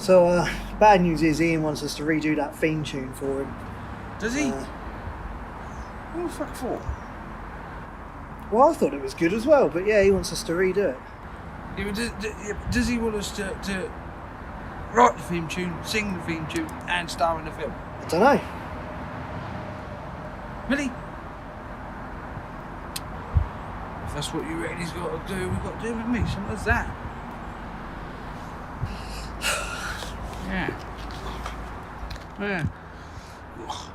So, bad news is Ian wants us to redo that theme tune for him. Does he? What the fuck for? Well, I thought it was good as well, but yeah, he wants us to redo it. Does he want us to write the theme tune, sing the theme tune, and star in the film? I don't know. Really? If that's what you reckon he's got to do, we've got to do it with me. Simple as that. Yeah. Yeah. Oh,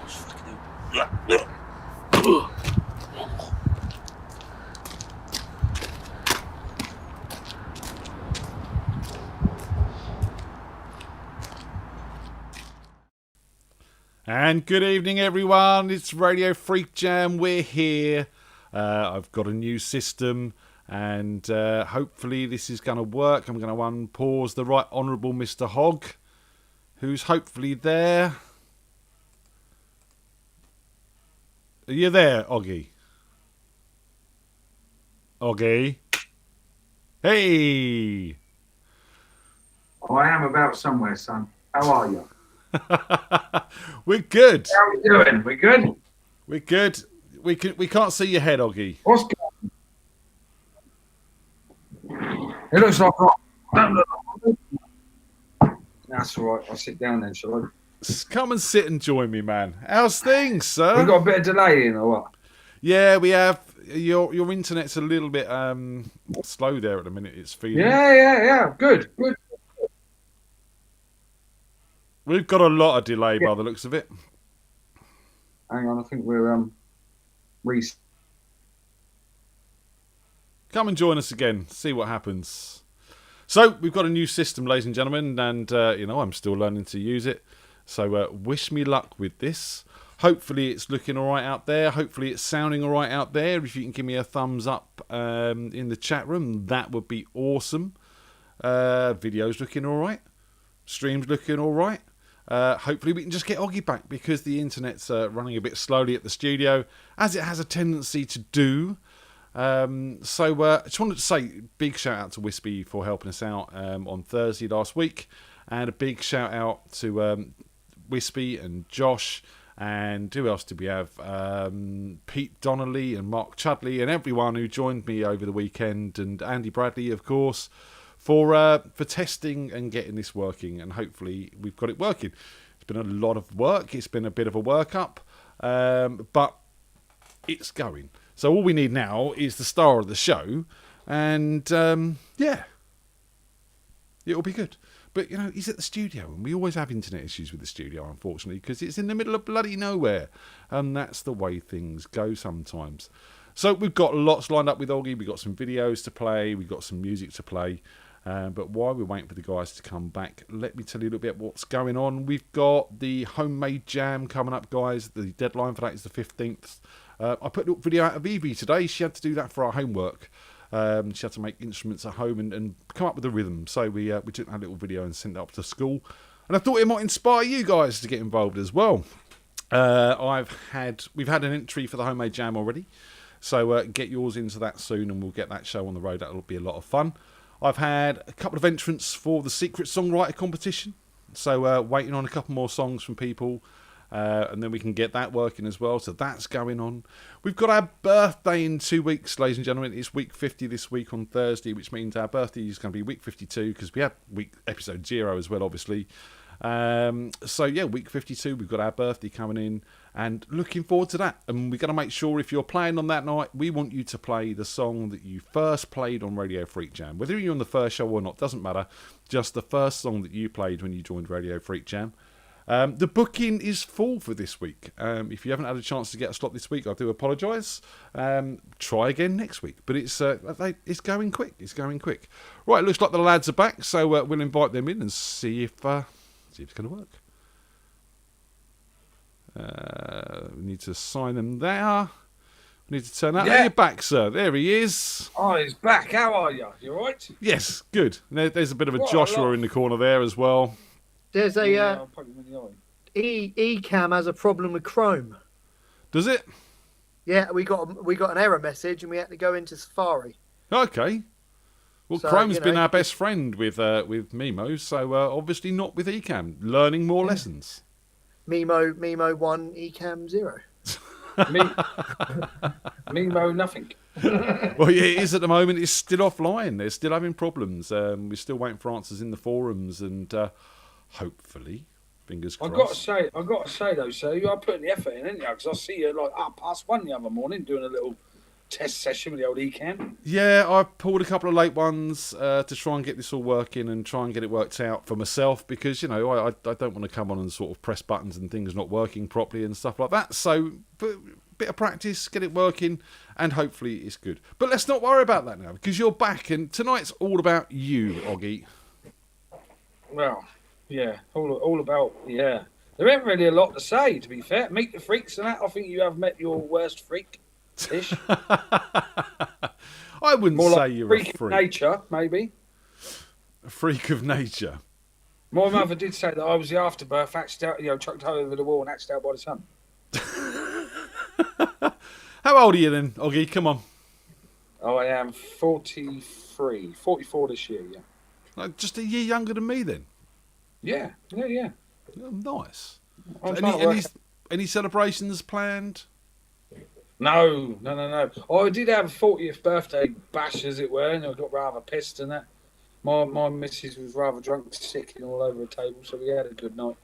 it's fucking hell. And good evening, everyone. It's Radio FreakJam. We're here. I've got a new system, and hopefully this is going to work. I'm going to unpause the Right Honourable Mr. Hogg, who's hopefully there. Are you there, Oggy? Oggy? Hey! I am about somewhere, son. How are you? We're good. How are we doing? We good? We're good. We can't see your head, Oggy. What's going on? It looks like That's all right. I'll sit down then, shall I? Come and sit and join me, man. How's things, sir? We've got a bit of delay in, or what? Yeah, we have. Your internet's a little bit slow there at the minute. It's feeling. Yeah. Good. We've got a lot of delay by the looks of it. Hang on, I think we're Come and join us again. See what happens. So we've got a new system, ladies and gentlemen, and I'm still learning to use it. So wish me luck with this. Hopefully it's looking all right out there. Hopefully it's sounding all right out there. If you can give me a thumbs up in the chat room, that would be awesome. Video's looking all right. Stream's looking all right. Hopefully we can just get Oggy back, because the internet's running a bit slowly at the studio, as it has a tendency to do. I just wanted to say big shout out to Wispy for helping us out on Thursday last week, and a big shout out to Wispy and Josh, and who else did we have? Pete Donnelly and Mark Chudley and everyone who joined me over the weekend, and Andy Bradley, of course, for testing and getting this working, and hopefully we've got it working. It's been a lot of work. It's been a bit of a workup, but it's going. So all we need now is the star of the show, and yeah, it'll be good. But, he's at the studio, and we always have internet issues with the studio, unfortunately, because it's in the middle of bloody nowhere, and that's the way things go sometimes. So we've got lots lined up with Oggy. We've got some videos to play. We've got some music to play. But while we're waiting for the guys to come back, let me tell you a little bit what's going on. We've got the homemade jam coming up, guys. The deadline for that is the 15th. I put a little video out of Evie today. She had to do that for our homework. She had to make instruments at home and come up with a rhythm. So we took that little video and sent it up to school. And I thought it might inspire you guys to get involved as well. We've had an entry for the homemade jam already. So get yours into that soon, and we'll get that show on the road. That'll be a lot of fun. I've had a couple of entrants for the secret songwriter competition. So waiting on a couple more songs from people. And then we can get that working as well. So that's going on. We've got our birthday in 2 weeks, ladies and gentlemen. It's week 50 this week on Thursday, which means our birthday is going to be week 52, because we had episode 0 as well, obviously. So yeah, week 52, we've got our birthday coming in, and looking forward to that. And we're going to make sure, if you're playing on that night, we want you to play the song that you first played on Radio FreakJam. Whether you're on the first show or not, doesn't matter. Just the first song that you played when you joined Radio FreakJam. The booking is full for this week. If you haven't had a chance to get a slot this week, I do apologise. Try again next week. But it's going quick. It's going quick. Right, it looks like the lads are back, so we'll invite them in and see if it's going to work. We need to sign them there. We need to turn that. Yeah. You're back, sir. There he is. Oh, he's back. How are you? You all right? Yes, good. There's a bit of a Joshua in the corner there as well. There's a Ecamm has a problem with Chrome. Does it? Yeah, we got an error message, and we had to go into Safari. Okay. Well, So, Chrome's you been know, our best friend with Mimo, so obviously not with Ecamm. Learning more lessons. Mimo 1, Ecamm 0. Me, Mimo, nothing. Well, yeah, it is at the moment. It's still offline. They're still having problems. We're still waiting for answers in the forums, and hopefully, fingers I crossed. got to say though, so you are putting the effort in, ain't you? Because I see you like up past 1 the other morning doing a little test session with the old Ecamm. Yeah, I pulled a couple of late ones to try and get this all working and try and get it worked out for myself because, you know, I don't want to come on and sort of press buttons and things not working properly and stuff like that. So, bit of practice, get it working, and hopefully it's good. But let's not worry about that now because you're back and tonight's all about you, Oggy. Well, yeah, all about, yeah. There ain't really a lot to say, to be fair. Meet the freaks and that. I think you have met your worst freak-ish. I wouldn't More say like you're a freak of freak. nature, maybe. A freak of nature. My mother did say that I was the afterbirth, chucked over the wall and hatched out by the sun. How old are you then, Oggy? Come on. Oh, I am 44 this year, yeah. Like, just a year younger than me then. Yeah. Oh, nice. I'm So trying to work. any celebrations planned? No. I did have a 40th birthday bash, as it were, and I got rather pissed and that. My missus was rather drunk, sicking all over the table, so we had a good night.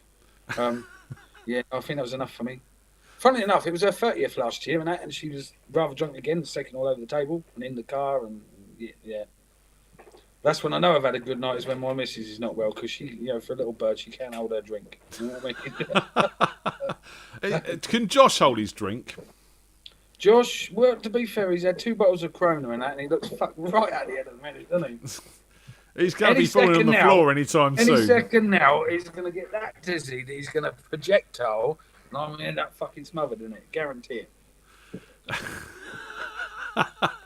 Yeah, I think that was enough for me. Funnily enough, it was her 30th last year, and she was rather drunk again, sicking all over the table and in the car, and yeah. That's when I know I've had a good night, is when my missus is not well, because she, for a little bird, she can't hold her drink. You know what I mean? Can Josh hold his drink? Josh, well, to be fair, he's had 2 bottles of Corona and that, and he looks fucked right at the end of the minute, doesn't he? He's going to Any be falling on second the now- floor anytime Any soon. second now, he's going to get that dizzy that he's going to projectile, and I'm going to end up fucking smothered in it. Guarantee it.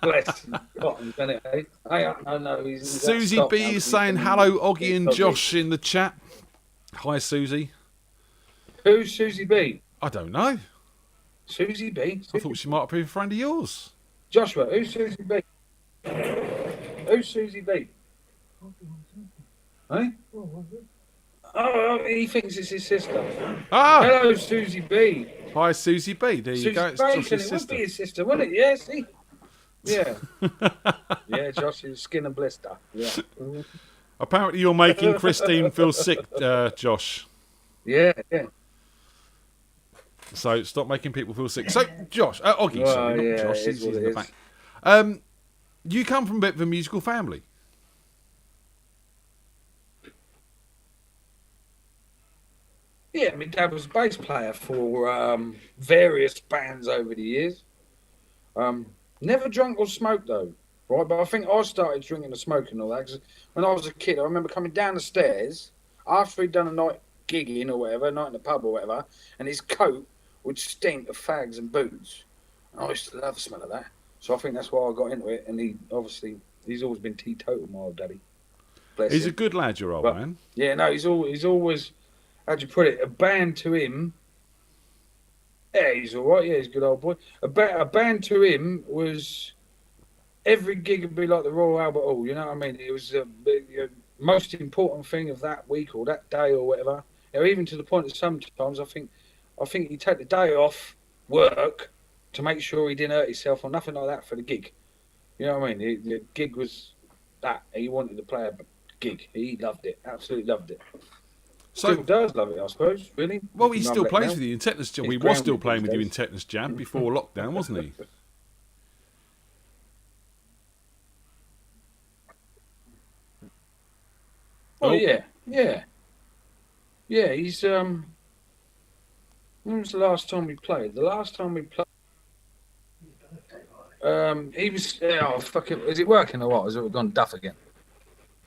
Bless Cotton, isn't it, eh? No, he's Susie B is saying hello, Oggy and Josh in the chat. Hi, Susie. Who's Susie B? I don't know. Susie B? I thought she might have been a friend of yours. Joshua, who's Susie B? Who's Susie B? Eh? Oh, he thinks it's his sister. Ah! Hello, Susie B. Hi, Susie B. There you Susie go. It's Bacon, Josh's it would sister. be his sister, wouldn't it? Yeah, see? Yeah. Yeah, Josh's skin and blister. Yeah. Apparently, you're making Christine feel sick, Josh. Yeah. So stop making people feel sick. So, Josh, Oggy, Well, sorry, not yeah, Josh. it is He's what in it the is. back. You come from a bit of a musical family. Yeah, my dad was a bass player for various bands over the years. Never drunk or smoked, though, right? But I think I started drinking and smoking and all that, 'cause when I was a kid, I remember coming down the stairs after he'd done a night gigging or whatever, a night in the pub or whatever, and his coat would stink of fags and booze. And I used to love the smell of that. So I think that's why I got into it, and he's always been teetotal, my old daddy. Bless He's him. a good lad, your old But- man. Yeah, no, he's always, how'd you put it? A band to him. Yeah, he's all right. Yeah, he's a good old boy. A band to him was every gig would be like the Royal Albert Hall. You know what I mean? It was the most important thing of that week or that day or whatever. Even to the point that sometimes I think he'd take the day off work to make sure he didn't hurt himself or nothing like that for the gig. You know what I mean? The gig was that. He wanted to play a gig. He loved it. Absolutely loved it. Still So, does love it, I suppose. Really. well, he If you still run plays back with now. you in Tetanus Jam. He's He was still grounded playing these with you in days. Tetanus Jam before lockdown, wasn't he? Oh Oh. yeah. He's when was the last time we played? The last time we played, he was. Oh fuck it! Is it working or what? Has it gone duff again?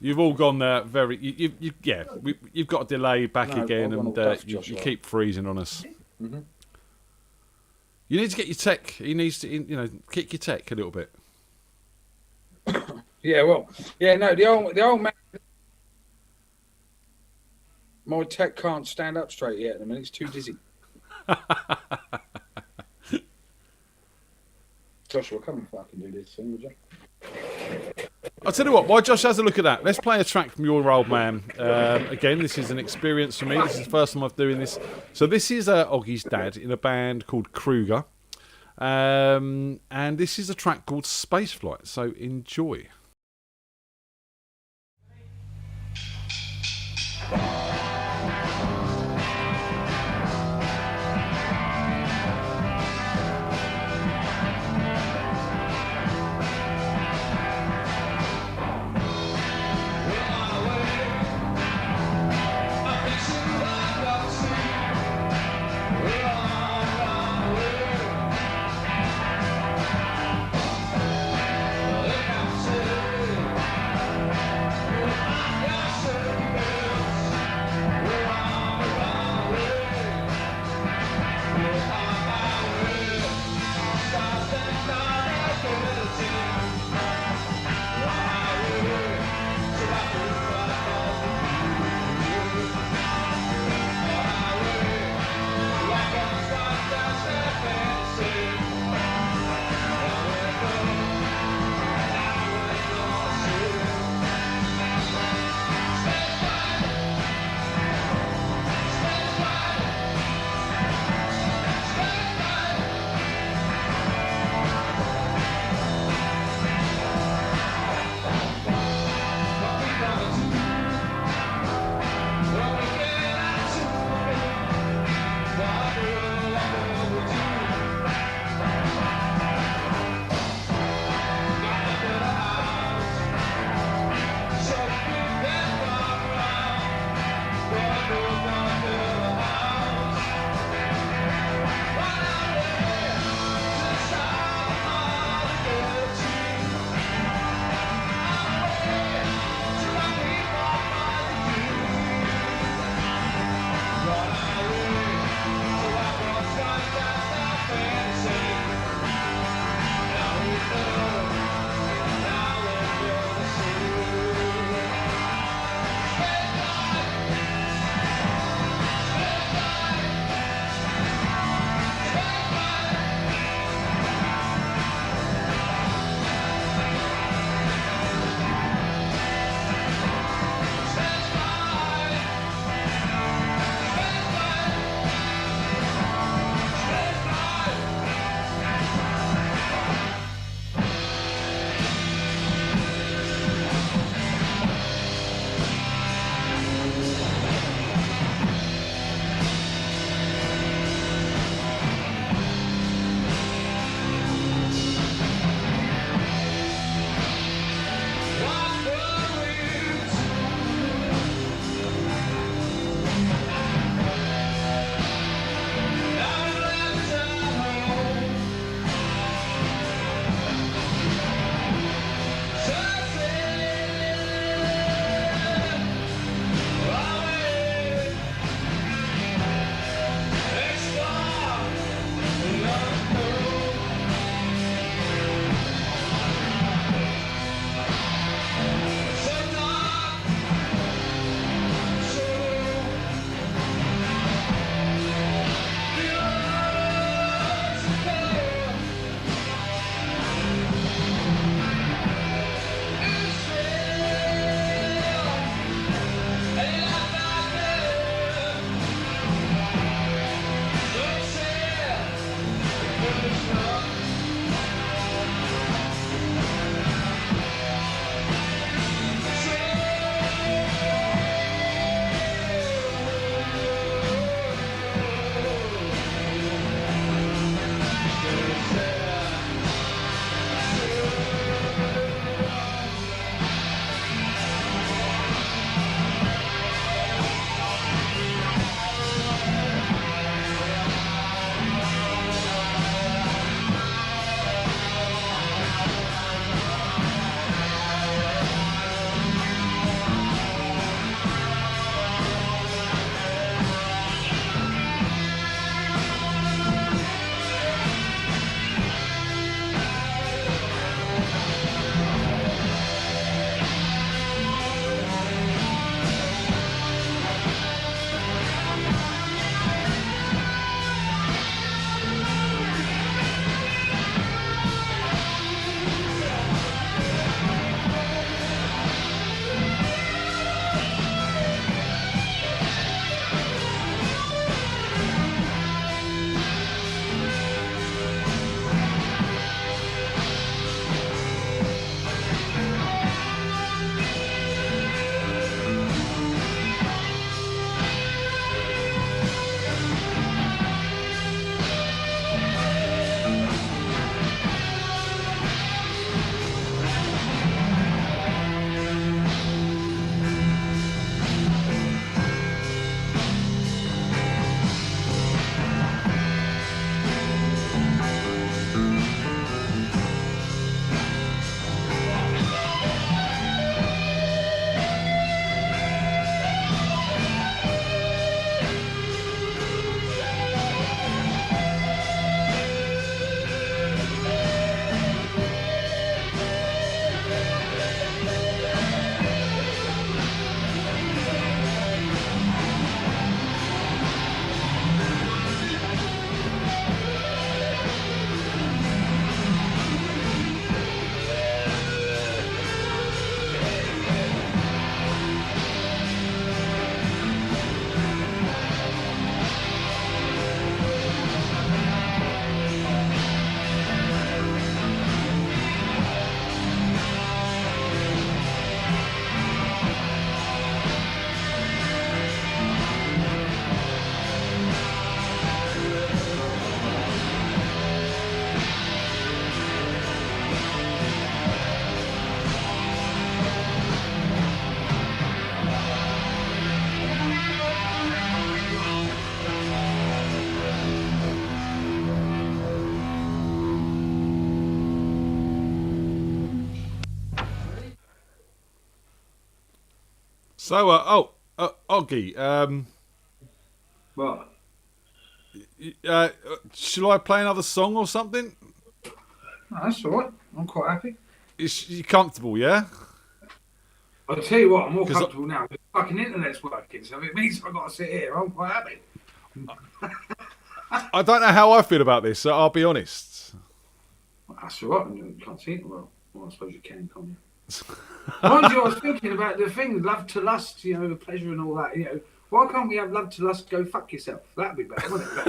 You've all gone there you've got a delay back No, again, I've gone and all daft, you Joshua. keep freezing on us. Mhm. You need to get your tech. He needs to, kick your tech a little bit. Yeah, well, yeah, no, the old man. My tech can't stand up straight yet at the minute. It's too dizzy. Joshua, come and fucking do this thing, would you? I'll tell you what, while Josh has a look at that, let's play a track from Your Old Man. Again, this is an experience for me. This is the first time I'm doing this. So this is Oggy's dad in a band called Kruger. And this is a track called Spaceflight. So enjoy. Look out to So, Oggy, What? shall I play another song or something? No, that's all right. I'm quite happy. You comfortable, yeah? I'll tell you what, I'm more comfortable now. The fucking internet's working, so if it means I've got to sit here, I'm quite happy. I don't know how I feel about this, so I'll be honest. Well, that's all right. You can't see it well. Well, I suppose you can, can't you? Mind you, I was thinking about the thing, love to lust, the pleasure and all that. Why can't we have love to lust, go fuck yourself? That'd be better, wouldn't it?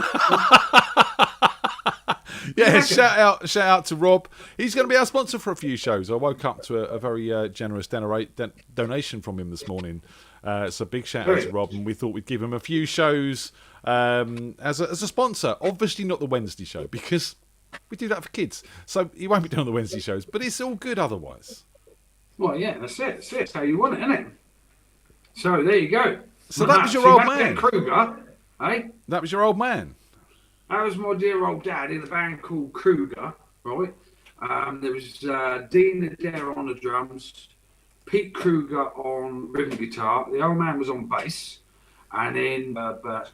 Yeah, shout out to Rob. He's going to be our sponsor for a few shows. I woke up to a very generous donation from him this morning. So big shout out to Rob, and we thought we'd give him a few shows as a sponsor. Obviously not the Wednesday show, because we do that for kids. So he won't be doing the Wednesday shows, but it's all good otherwise. Well, yeah, that's it. That's how you want it, isn't it? So there you go. So that was your old man. Kruger, eh? That was your old man. That was my dear old dad in a band called Kruger, right? There was Dean Adair on the drums, Pete Kruger on rhythm guitar. The old man was on bass, and then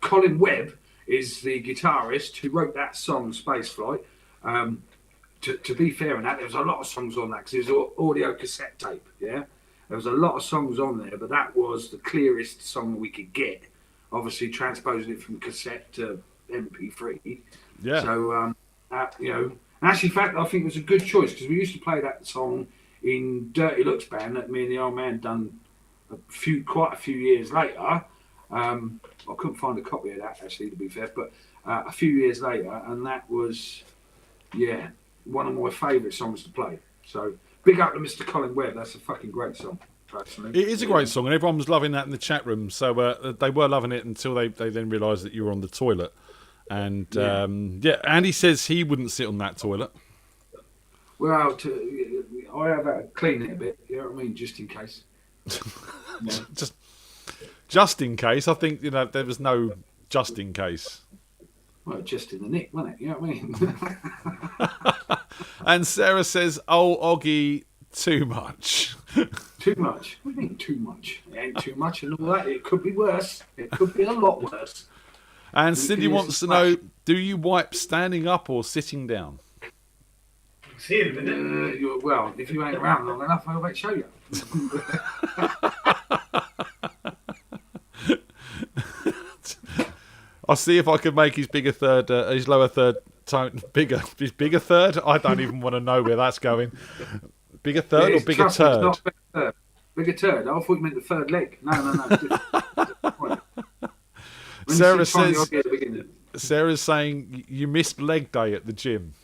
Colin Webb is the guitarist who wrote that song Spaceflight. To be fair in that, there was a lot of songs on that because it was audio cassette tape, yeah? There was a lot of songs on there, but that was the clearest song we could get. Obviously, transposing it from cassette to MP3. Yeah. So, and actually, in fact, I think it was a good choice because we used to play that song in Dirty Looks band that me and the old man done quite a few years later. I couldn't find a copy of that, actually, to be fair, but a few years later, and that was, one of my favourite songs to play. So, big up to Mr. Colin Webb. That's a fucking great song, personally. It is a great song, and everyone was loving that in the chat room. So they were loving it until they then realised that you were on the toilet. And Andy says he wouldn't sit on that toilet. Well, I have to clean it a bit. You know what I mean, just in case. Just in case. I think there was no just in case. Well, just in the nick, wasn't it? You know what I mean? And Sarah says, "Oh, Oggy, too much." Too much? What do you mean too much? It ain't too much and all that. It could be worse. It could be a lot worse. And Cindy wants to know, do you wipe standing up or sitting down? See it in a minute. Well, if you ain't around long enough, I'll show you. I'll see if I can make his lower third tone bigger. His bigger third? I don't even want to know where that's going. Bigger third or bigger turd? Not bigger third. Bigger turd. I thought you meant the third leg. No. Sarah's saying you missed leg day at the gym.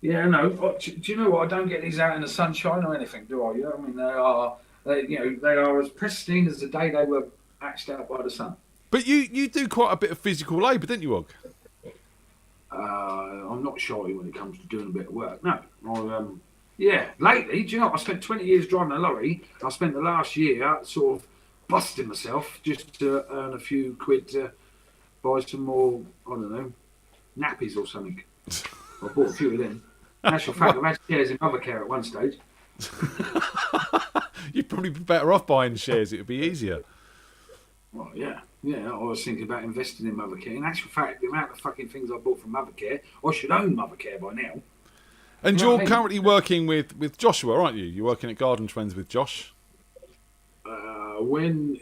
Yeah, no. Do you know what? I don't get these out in the sunshine or anything, do I? You know what I mean? They are as pristine as the day they were hatched out by the sun. But you do quite a bit of physical labour, didn't you, Og? I'm not shy when it comes to doing a bit of work. No. Lately, do you know, I spent 20 years driving a lorry. I spent the last year sort of busting myself just to earn a few quid to buy some more, I don't know, nappies or something. I bought a few of them. In actual fact, I've had shares in Mothercare at one stage. You'd probably be better off buying shares. It would be easier. Well, yeah. I was thinking about investing in Mothercare. In actual fact, the amount of fucking things I bought from Mothercare, I should own Mothercare by now. And you're currently working with Joshua, aren't you? You're working at Garden Trends with Josh. When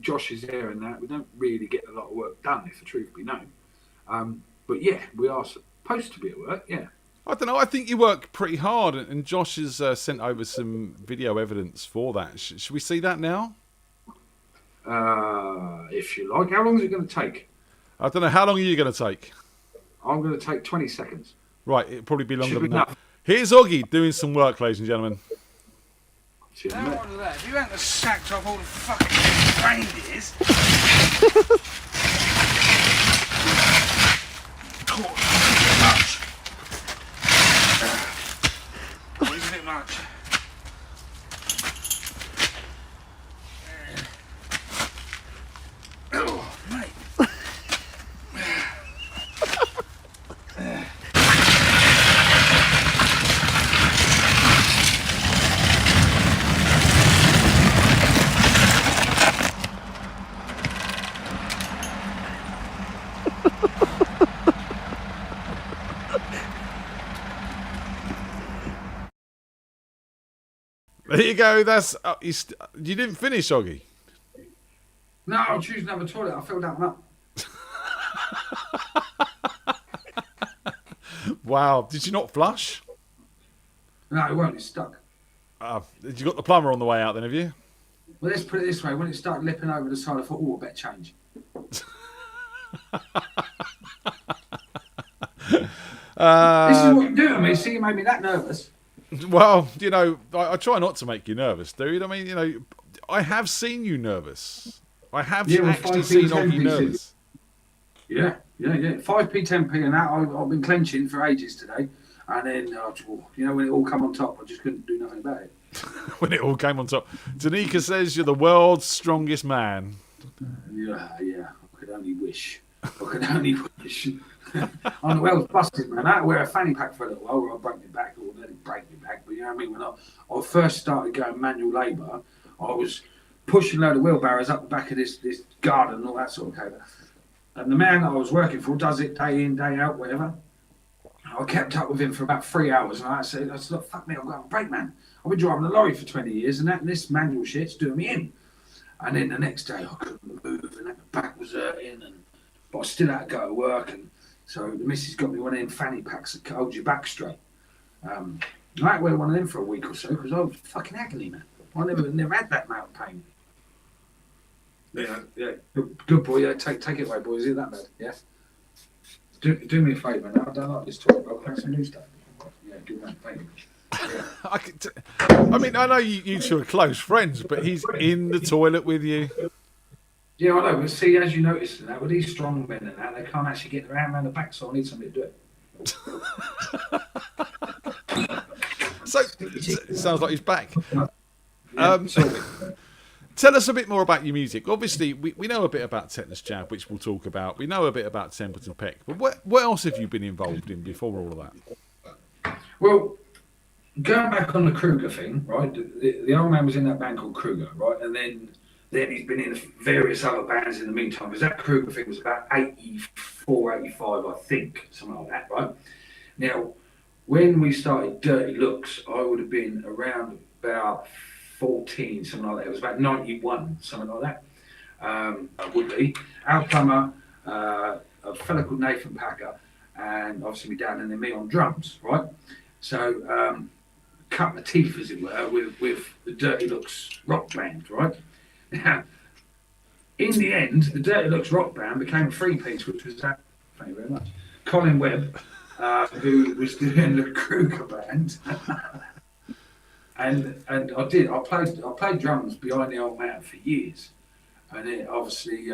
Josh is there and that, we don't really get a lot of work done, if the truth be known. But yeah, we are supposed to be at work, yeah. I don't know, I think you work pretty hard, and Josh has sent over some video evidence for that. Should we see that now? If you like. How long is it going to take? I don't know. How long are you going to take? I'm going to take 20 seconds. Right, it'll probably be longer than that. Here's Oggy doing some work, ladies and gentlemen. Now on to that. If you hadn't sacked off all the fucking reindeers... It's a bit much. Oh, mate. There you go. That's you didn't finish, Oggy. No, I'll choose another toilet. I filled that one up. Wow. Did you not flush? No, it won't. It's stuck. Did you got the plumber on the way out then, have you? Well, let's put it this way. When it started lipping over the side, I thought, oh, I better change. This is what you do to me. See, you made me that nervous. Well, you know, I try not to make you nervous, dude. I mean, you know, I have seen you nervous. I have actually seen Oggy nervous. Yeah. 5p, 10p and that. I've been clenching for ages today. And then, you know, when it all come on top, I just couldn't do nothing about it. When it all came on top. Danica says you're the world's strongest man. Yeah. I could only wish. I'm the world's busted, man. I had to wear a fanny pack for a little while where I broke my back, or let it break my back. But you know what I mean? When I first started going manual labour, I was pushing a load of wheelbarrows up the back of this garden and all that sort of cable. And the man that I was working for does it day in, day out, whatever. I kept up with him for about 3 hours, and I said, look, fuck me, I've got a brake, man. I've been driving a lorry for 20 years, and this manual shit's doing me in. And then the next day, I couldn't move, and the back was hurting, but I still had to go to work, and so the missus got me one of them fanny packs that holds your back straight. I had to wear one of them for a week or so, because I was fucking agony, man. I never had that amount of pain. Yeah. Good boy, yeah, take it away, boys. Is it that bad? Yeah? Do me a favour now. I don't like this talk. I'll pack some new stuff. Yeah, good man. Thank you. Yeah. I mean, I know you two are close friends, but he's in the toilet with you. Yeah, I know. But see, as you noticed, now with these strong men and that, they can't actually get their hand around the back, so I need somebody to do it. So it sounds like he's back. Tell us a bit more about your music. Obviously, we know a bit about Tetanus Jab, which we'll talk about. We know a bit about Templeton Peck. But what else have you been involved in before all of that? Well, going back on the Kruger thing, right? The old man was in that band called Kruger, right? And then he's been in various other bands in the meantime. Because that Kruger thing was about 84, 85, I think. Something like that, right? Now, when we started Dirty Looks, I would have been around about 14, something like that. It was about 91, something like that. I would be. Al Plummer, a fella called Nathan Packer, and obviously my dad, and then me on drums, right? So, cut my teeth, as it were, with the Dirty Looks rock band, right? Now, in the end, the Dirty Looks rock band became a three-piece, which was that, thank you very much, Colin Webb, who was doing the Kruger band. And I played drums behind the old man for years, and it obviously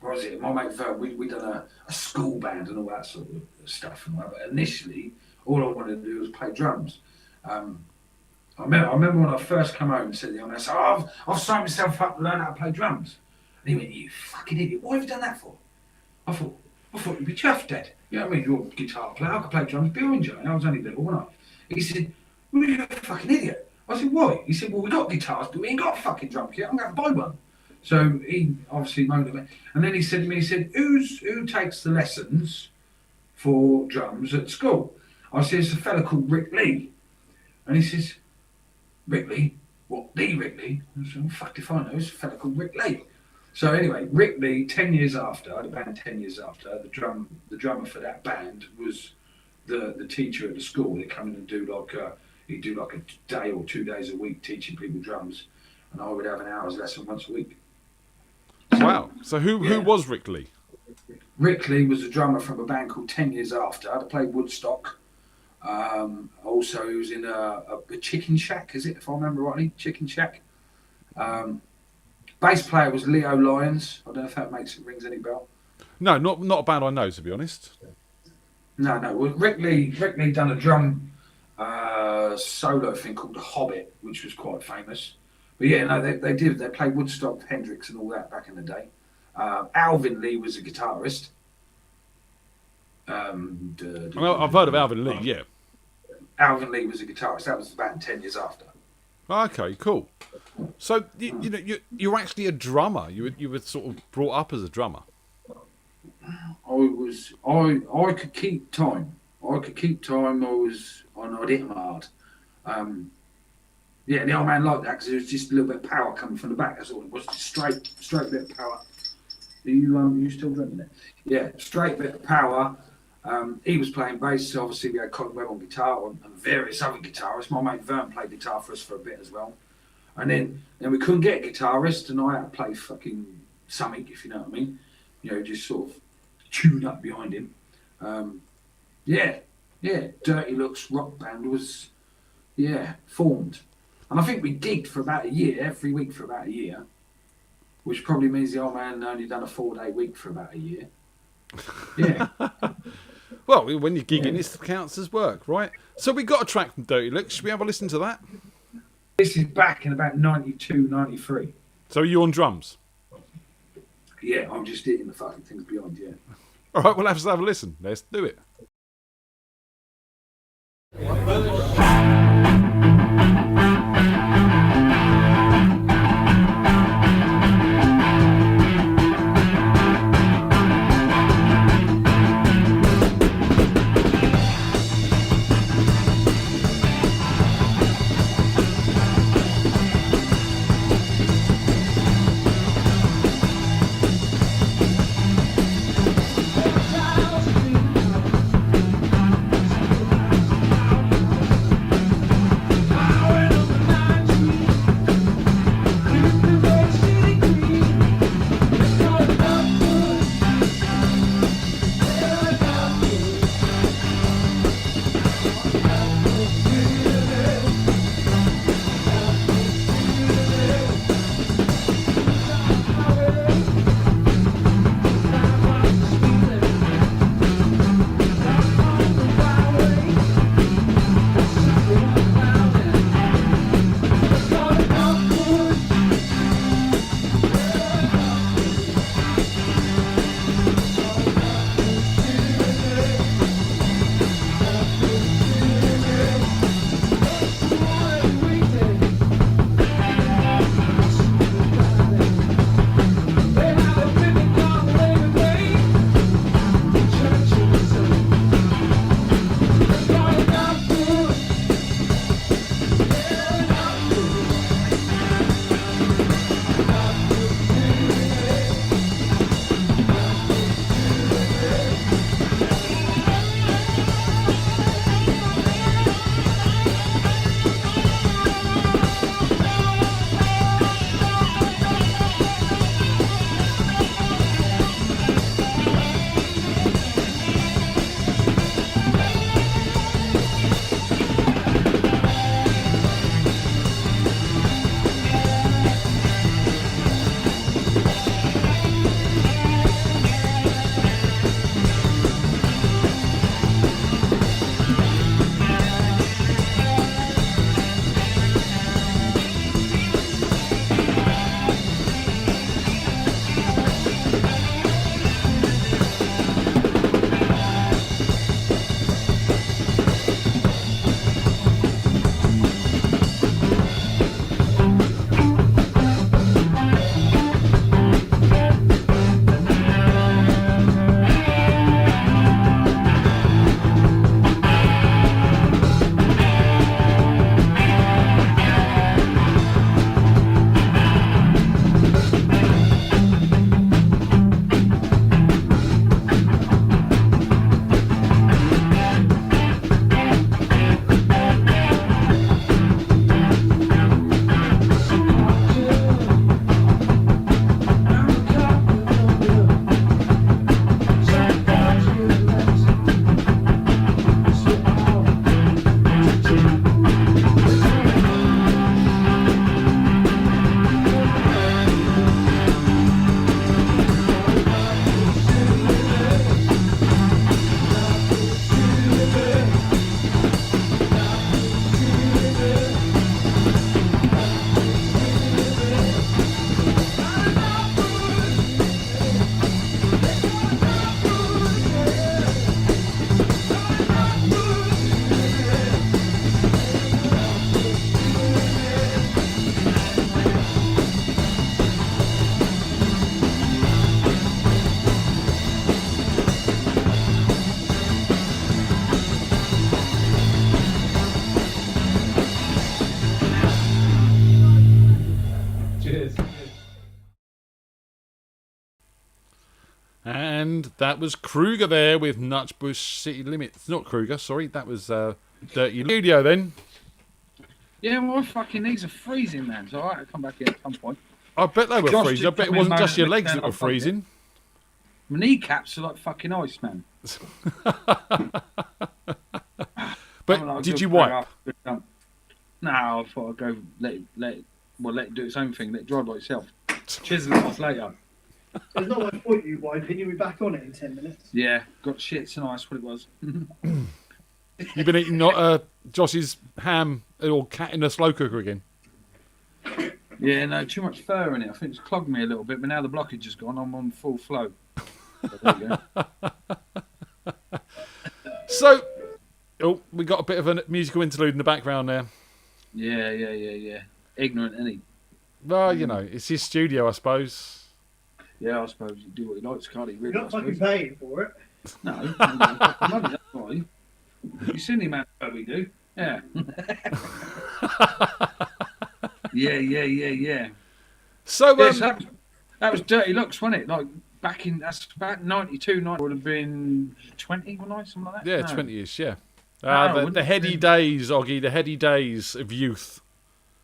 what was it? My mate Vern, we done a school band and all that sort of stuff. And but initially, all I wanted to do was play drums. I remember when I first came home and said to the old man, I've signed myself up to learn how to play drums. And he went, you fucking idiot! What have you done that for? I thought you'd be chuffed, Dad. You know what I mean? You're a guitar player. I could play drums behind you. And I was only little, wasn't I? He said, well, you're a fucking idiot. I said, why? He said, well, we got guitars, but we ain't got a fucking drum kit. I'm going to buy one. So he obviously moaned at me. And then he said to me, who takes the lessons for drums at school? I said, it's a fella called Rick Lee. And he says, Rick Lee? What, Lee Rick Lee? I said, well, fuck if I know, it's a fella called Rick Lee. So anyway, Rick Lee, 10 years after, I had a band 10 years after, the drummer for that band was the teacher at the school. He'd come in and do he'd do like a day or 2 days a week teaching people drums, and I would have an hour's lesson once a week. Wow. So who was Rick Lee? Rick Lee was a drummer from a band called 10 Years After. I played Woodstock. Also, he was in a Chicken Shack, is it, if I remember rightly? Chicken Shack. Bass player was Leo Lyons. I don't know if that rings any bell. No, not a band I know, to be honest. No. Well, Rick Lee done a drum solo thing called The Hobbit, which was quite famous. But yeah, no, they did. They played Woodstock, Hendrix, and all that back in the day. Alvin Lee was a guitarist. I've heard of Alvin Lee. Yeah. Alvin Lee was a guitarist. That was the band 10 Years After. Okay, cool. So you're actually a drummer. You were sort of brought up as a drummer. I could keep time. I was on. I'd hit him hard. Yeah, the old man liked that because there was just a little bit of power coming from the back. That's all it was. Just straight bit of power. Are you still drinking it? Yeah, straight bit of power. He was playing bass. So obviously, we had Colin Webb on guitar and various other guitarists. My mate Vern played guitar for us for a bit as well. And then we couldn't get a guitarist, and I had to play fucking something, if you know what I mean. You know, just sort of tune up behind him. Dirty Looks rock band was formed. And I think we gigged for about a year, every week for about a year, which probably means the old man only done a 4-day week for about a year. Yeah. Well, when you're gigging, it counts as work, right? So we got a track from Dirty Looks. Should we have a listen to that? This is back in about 92, 93. So are you on drums? Yeah, I'm just hitting the fucking things behind, yeah. All right, we'll have to have a listen. Let's do it. And that was Kruger there with Nutbush City Limits. Not Kruger, sorry. That was Dirty Studio then. Yeah, my fucking knees are freezing, man. So I had to come back here at some point. I bet they were Josh freezing. I did bet it come in wasn't just your moaning legs that were at me, freezing. My kneecaps are like fucking ice, man. But did you wipe? No, I thought I'd go let it do its own thing. Let it dry by itself. Chisel it off later. There's not much point you wiping. You'll be back on it in 10 minutes. Yeah, got shits and ice. What it was. You've been eating Josh's ham or cat in a slow cooker again. Yeah, no, too much fur in it. I think it's clogged me a little bit, but now the blockage is gone. I'm on full flow. So there you go. So, we got a bit of a musical interlude in the background there. Yeah. Ignorant, isn't he? Well, you know, it's his studio, I suppose. Yeah, I suppose he do what he likes, can't he? Really, You're not fucking paying for it. No, money, that's why. You seen the amount of work we do? Yeah. Yeah. So, Yes, that was Dirty Looks, wasn't it? Like that's about 92, 90 would have been 20, wouldn't I? Something like that. yeah, No. 20-ish, yeah. No, The heady days, Oggy, the heady days of youth.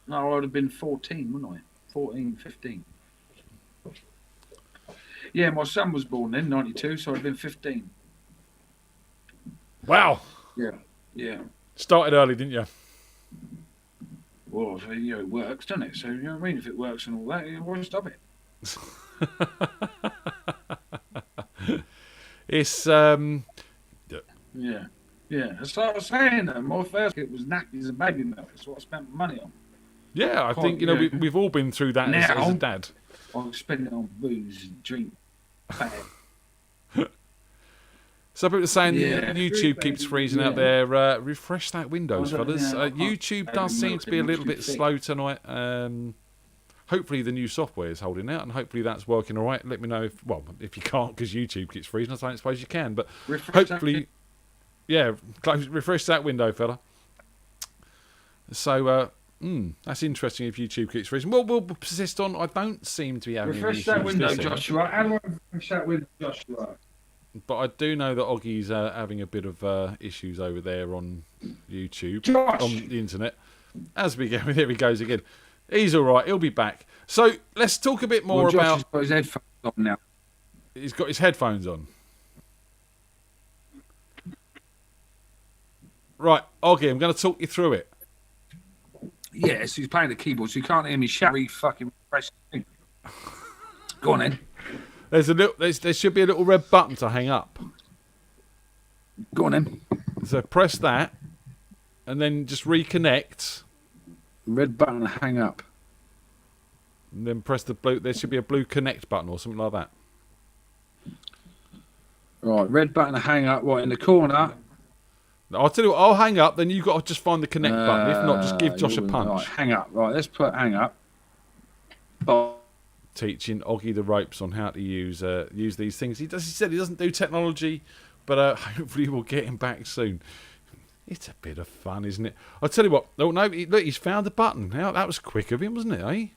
No, I would have been 14, wouldn't I? 14, 15. Yeah, my son was born then, 92, so I'd have been 15. Wow. Yeah. Started early, didn't you? Well, so, it works, doesn't it? So, you know what I mean? If it works and all that, why stop it? It's, Yeah. That's what I was saying, though. My first kit was nappies and baby milk. That's what I spent my money on. yeah, I think, you know, we've all been through that as a dad. I was spending it on booze and drink. Fat. So people are saying Yeah. YouTube keeps freezing out there. Refresh that Windows, I don't- fellas. yeah, I can't- YouTube I does don't seem know to be a if little bit it's too slow tonight. Hopefully the new software is holding out, and hopefully that's working all right. Let me know if you can't because YouTube keeps freezing. I don't suppose you can, but Refresh hopefully, refresh that window, fella. So that's interesting. If YouTube keeps freezing, we'll persist on. I don't seem to be having any Refresh that issues window, this end. Joshua. How do I refresh that window, Joshua? But I do know that Oggy's having a bit of issues over there on YouTube, Josh! on the internet. As we go, there he goes again. He's all right. He'll be back. So let's talk a bit more Josh about. has got his headphones on now. He's got his headphones on. Right, Oggy, I'm going to talk you through it. Yes, he's playing the keyboard, so you can't hear me shout. Fucking press. Go on then. There should be a little red button to hang up. Go on then. So press that, and then just reconnect. Red button to hang up. And then press the blue. There should be a blue connect button or something like that. Right, red button to hang up. Right in the corner. I'll tell you what. I'll hang up. Then you've got to just find the connect button. If not, just give Josh a punch. Right, hang up. Right, let's put hang up. Oh. Teaching Oggy the ropes on how to use these things. He said he doesn't do technology, but hopefully we'll get him back soon. It's a bit of fun, isn't it? I'll tell you what. Oh no, look, he's found the button. Now that was quick of him, wasn't it? Eh?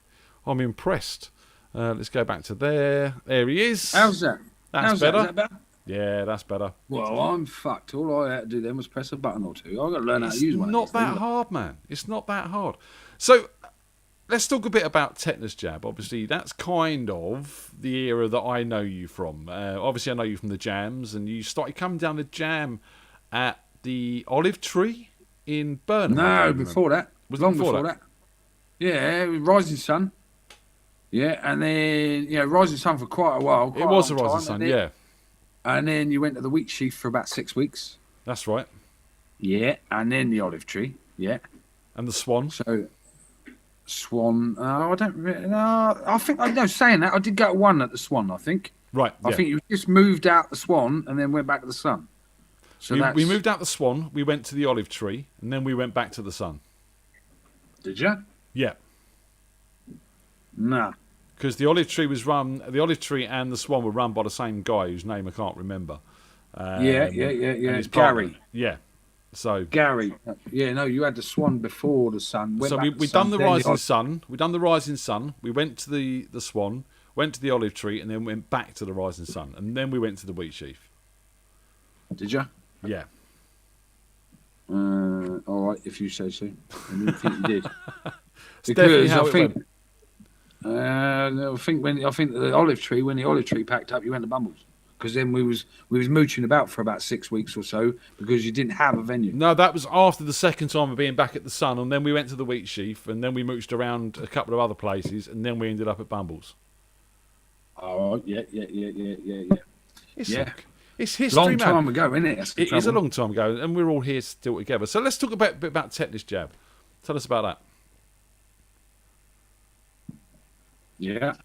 I'm impressed. Let's go back to there. There he is. How's that? That's better. Is that better? Yeah, that's better. Well, I'm fucked. All I had to do then was press a button or two. I've got to learn how to use one. It's not that hard, man. It's not that hard. So let's talk a bit about Tetanus Jab. Obviously, that's kind of the era that I know you from. Obviously, I know you from the jams, and you started coming down the jam at the Olive Tree in Burnham. No, before that. Was long before before that? Yeah, Rising Sun. Yeah, and then Rising Sun for quite a while. It was a Rising Sun, yeah. And then you went to the Wheat Sheaf for about 6 weeks. That's right. Yeah, and then the Olive Tree. Yeah. And the Swan. So, Swan. I don't really. No, I think saying that I did go to one at the Swan. I think. Right. I think you just moved out the Swan and then went back to the Sun. So we moved out the Swan. We went to the Olive Tree, and then we went back to the Sun. Did you? Yeah. Nah. Because the Olive Tree and the Swan were run by the same guy whose name I can't remember. Yeah. His Gary. partner. Yeah. So Gary. Yeah, no, you had the Swan before the Sun. we done the Rising Sun. We done the Rising Sun. We went to the Swan. went to the Olive Tree, and then went back to the Rising Sun, and then we went to the Wheat Sheaf. Did you? Yeah. All right, if you say so. I didn't think you did. It's definitely how it went. I think the Olive Tree, when the Olive Tree packed up, you went to Bumbles. Because then we was mooching about for about 6 weeks or so because you didn't have a venue. No, that was after the second time of being back at the Sun, and then we went to the Wheat Sheaf, and then we mooched around a couple of other places, and then we ended up at Bumbles. Oh, yeah. It's history, Long man. time ago, isn't it? It is a long time ago, and we're all here still together. So let's talk a bit about Tetanus Jab. Tell us about that. Yeah.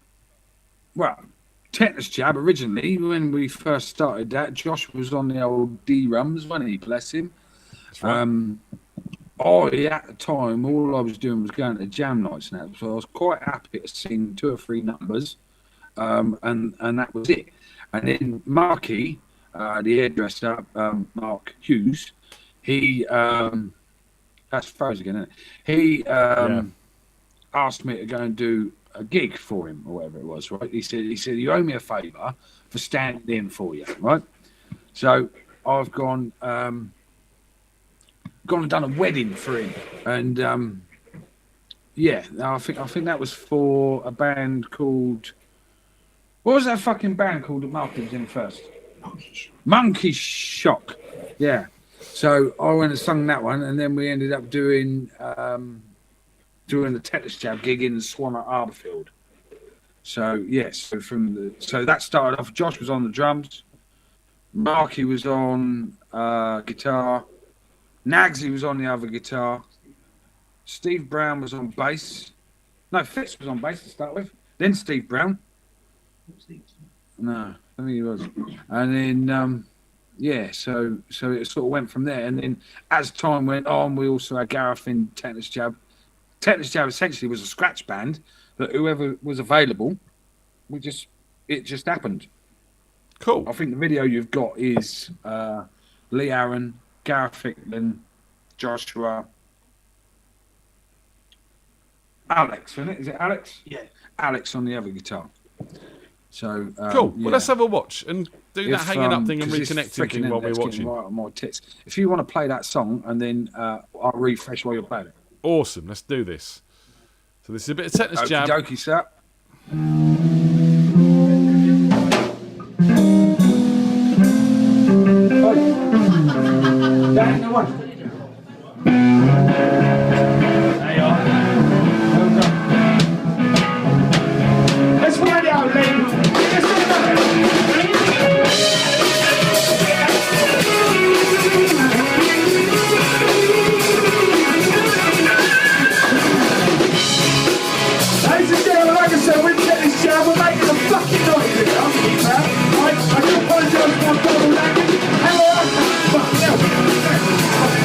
Well, Tetanus Jab, originally, when we first started that, Josh was on the old D-rums, wasn't he? Bless him. That's right. At the time, all I was doing was going to jam nights now, so I was quite happy to sing 2 or 3 numbers, and that was it. And then Marky, the hairdresser, Mark Hughes, he that's froze again, isn't it? He asked me to go and do a gig for him or whatever it was, right? He said you owe me a favour for standing in for you, right? So I've gone and done a wedding for him, and I think that was for a band called, what was that fucking band called that Mark was in first? Monkey Shock. Yeah. So I went and sung that one, and then we ended up doing the Tetanus Jab gig in Swan at Arborfield. So yes, so that started off. Josh was on the drums, Marky was on guitar, Nagsy was on the other guitar, Steve Brown was on bass. No, Fitz was on bass to start with. Then Steve Brown. No, I think he was. And then so it sort of went from there. And then as time went on, we also had Gareth in Tetanus Jab. Tetanus Jab essentially was a scratch band that whoever was available, it just happened. Cool. I think the video you've got is Lee Aaron, Gareth Fickman, Joshua, Alex, isn't it? Is it Alex? Yeah. Alex on the other guitar. So cool. Yeah. Well, let's have a watch and do that hanging up thing and reconnecting thing while we're watching. Right on my tits. If you want to play that song, and then I'll refresh while you're playing it. Awesome. Let's do this. So this is a bit of Tetanus Jab. Okie dokie, sir. That ain't the one. There you are. Well done. Let's find out, ladies. Let's find out. Ladies and gentlemen, like I said, we're Tetanus Jab. We're making a fucking noise here. I do apologise for my double language. Hang on. Fucking hell.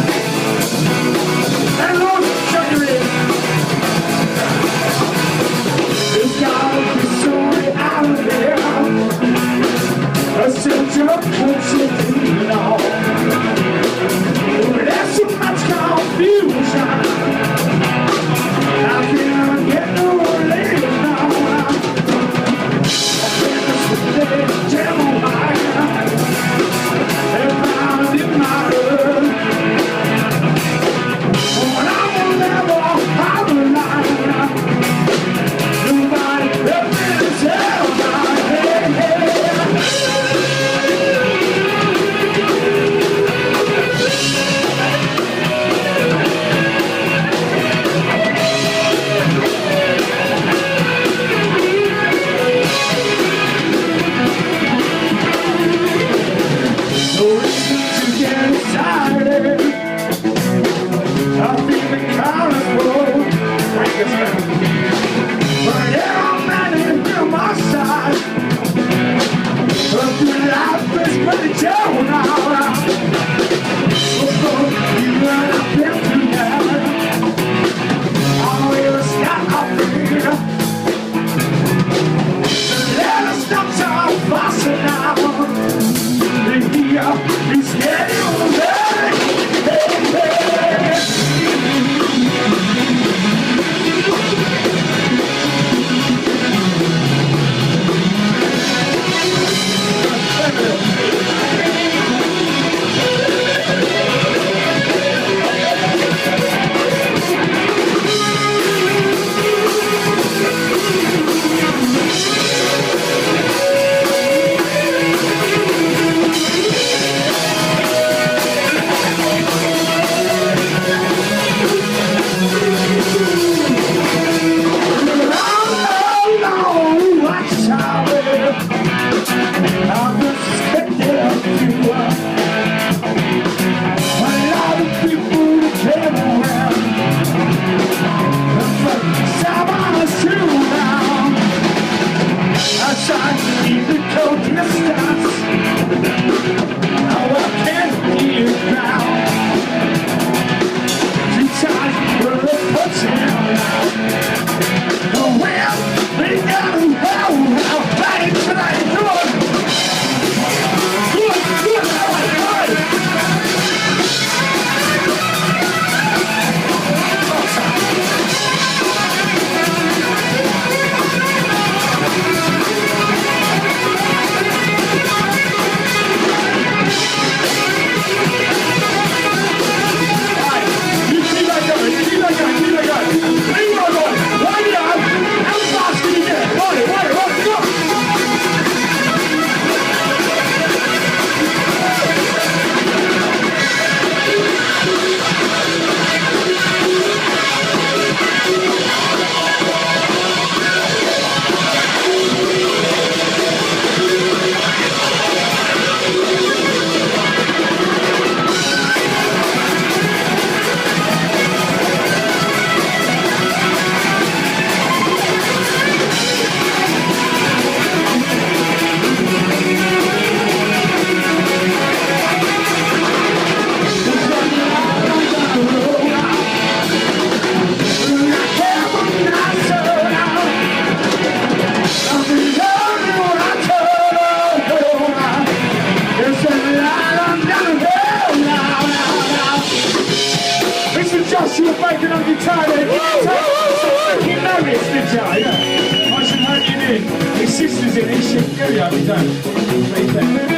shit, do you? You don't.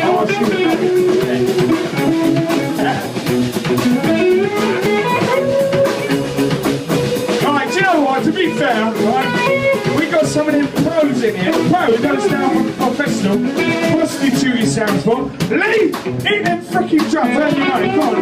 Oh, I should Right, do you know what? To be fair, right, we got some of them pros in here. Pro, who don't sound professional. Prostitute he sounds for. Lee, eat them freaking drums, earn your money, come on.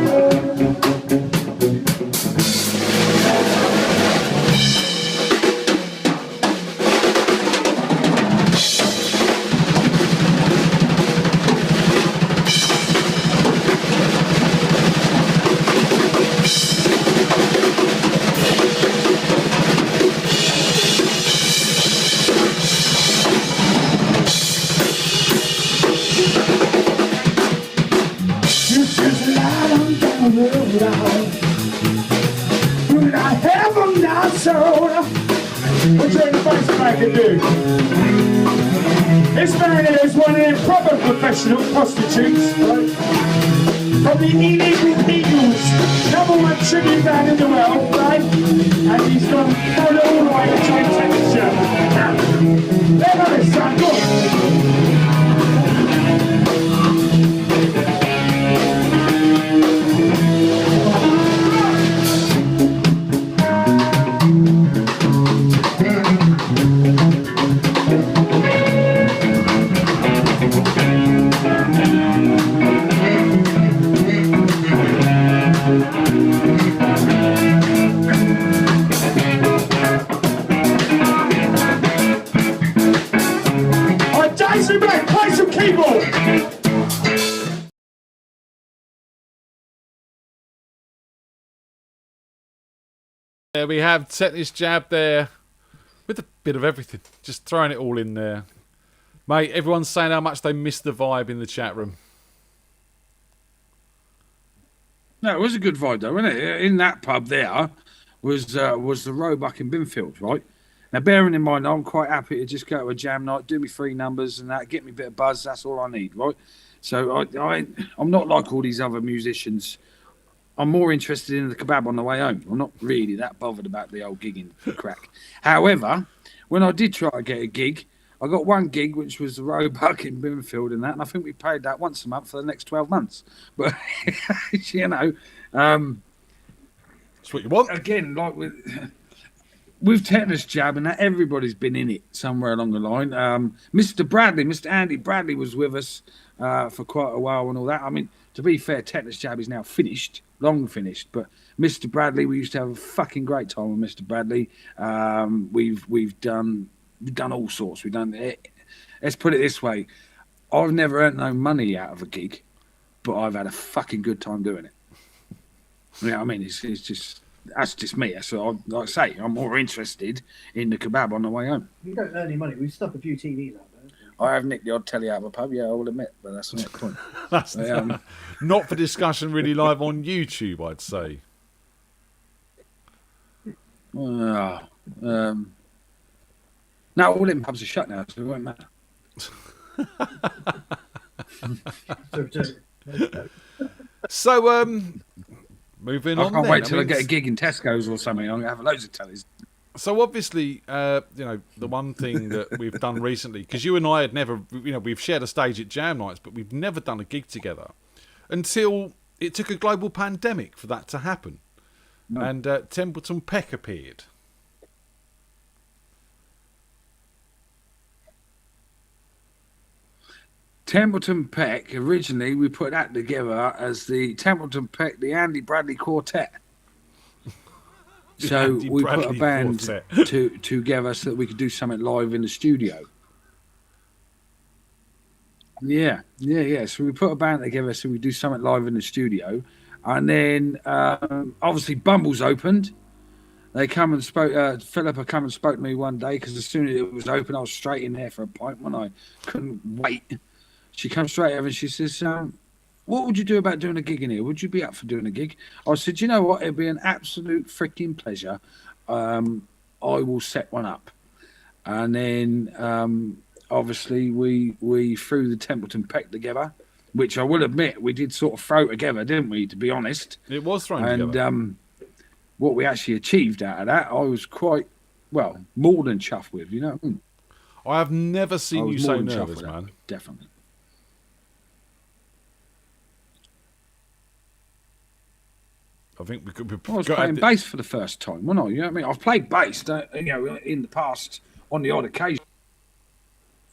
What's your advice I can do? This man here is one of them proper professional prostitutes, right? From the Illegal Eagles, #1 tribute band in the world, right? And he's gone all the way to try and take the show. Now, there it is, son, go on. Play some keyboard! There we have Tetanus Jab there with a bit of everything. Just throwing it all in there. Mate, everyone's saying how much they miss the vibe in the chat room. No, it was a good vibe though, wasn't it? In that pub there was the Roebuck in Binfield, right? Now, bearing in mind, I'm quite happy to just go to a jam night, do me 3 numbers and that, get me a bit of buzz. That's all I need, right? So I'm not like all these other musicians. I'm more interested in the kebab on the way home. I'm not really that bothered about the old gigging crack. However, when I did try to get a gig, I got one gig, which was the Roebuck in Binfield and that, and I think we paid that once a month for the next 12 months. But, you know... That's what you want. Again, like with Tetanus Jab and that, everybody's been in it somewhere along the line. Mr. Andy Bradley was with us for quite a while and all that. I mean, to be fair, Tetanus Jab is now finished, long finished. But Mr. Bradley, we used to have a fucking great time with Mr. Bradley. We've done all sorts. We've done it. Let's put it this way: I've never earned no money out of a gig, but I've had a fucking good time doing it. You know what I mean? It's just. That's just me. So, like I say, I'm more interested in the kebab on the way home. You don't earn any money. We've stuck a few TVs out there. I have nicked the odd telly out of a pub, yeah, I will admit, but that's not the point. That's not for discussion really live on YouTube, I'd say. No, all them pubs are shut now, so it won't matter. So, moving on. I can't wait till I get a gig in Tesco's or something. I'm going to have loads of tellies. So obviously, you know, the one thing that we've done recently, because you and I had never, you know, we've shared a stage at Jam Nights, but we've never done a gig together until it took a global pandemic for that to happen. No. And Templeton Peck appeared. Templeton Peck, originally we put that together as the Templeton Peck, the Andy Bradley Quartet. So we put a band together so that we could do something live in the studio. Yeah. So we put a band together so we do something live in the studio. And then obviously Bumble's opened. They come and spoke, Philippa come and spoke to me one day because as soon as it was open, I was straight in there for a pint when I couldn't wait. She comes straight over and she says, what would you do about doing a gig in here? Would you be up for doing a gig? I said, you know what? It'd be an absolute freaking pleasure. I will set one up. And then obviously we threw the Templeton Peck together, which I will admit we did sort of throw together, didn't we, to be honest? It was thrown together. And what we actually achieved out of that, I was quite, well, more than chuffed with, you know. I have never I seen you was so more than chuffed nervous, with that, man. Definitely. I think we could. I was playing bass for the first time, wasn't I? You know what I mean? I've played bass, in the past on the odd occasion.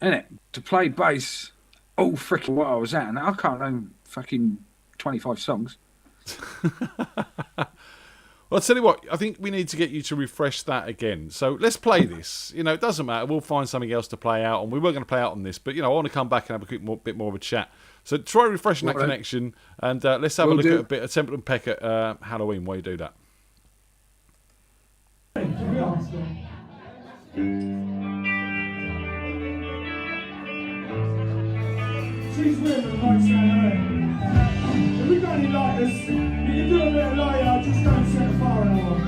Innit? To play bass, all freaking what I was at, and I can't name fucking 25 songs. Well, I'll tell you what, I think we need to get you to refresh that again. So let's play this. You know, it doesn't matter. We'll find something else to play out, and we were going to play out on this, but, you know, I want to come back and have a bit more of a chat. So try refreshing that connection, and let's have a look at a bit of Temple and Peck at Halloween while you do that. She's weird with the lights down there. If we got any lighters, you can do a bit of lighter, just don't set the fire alarm.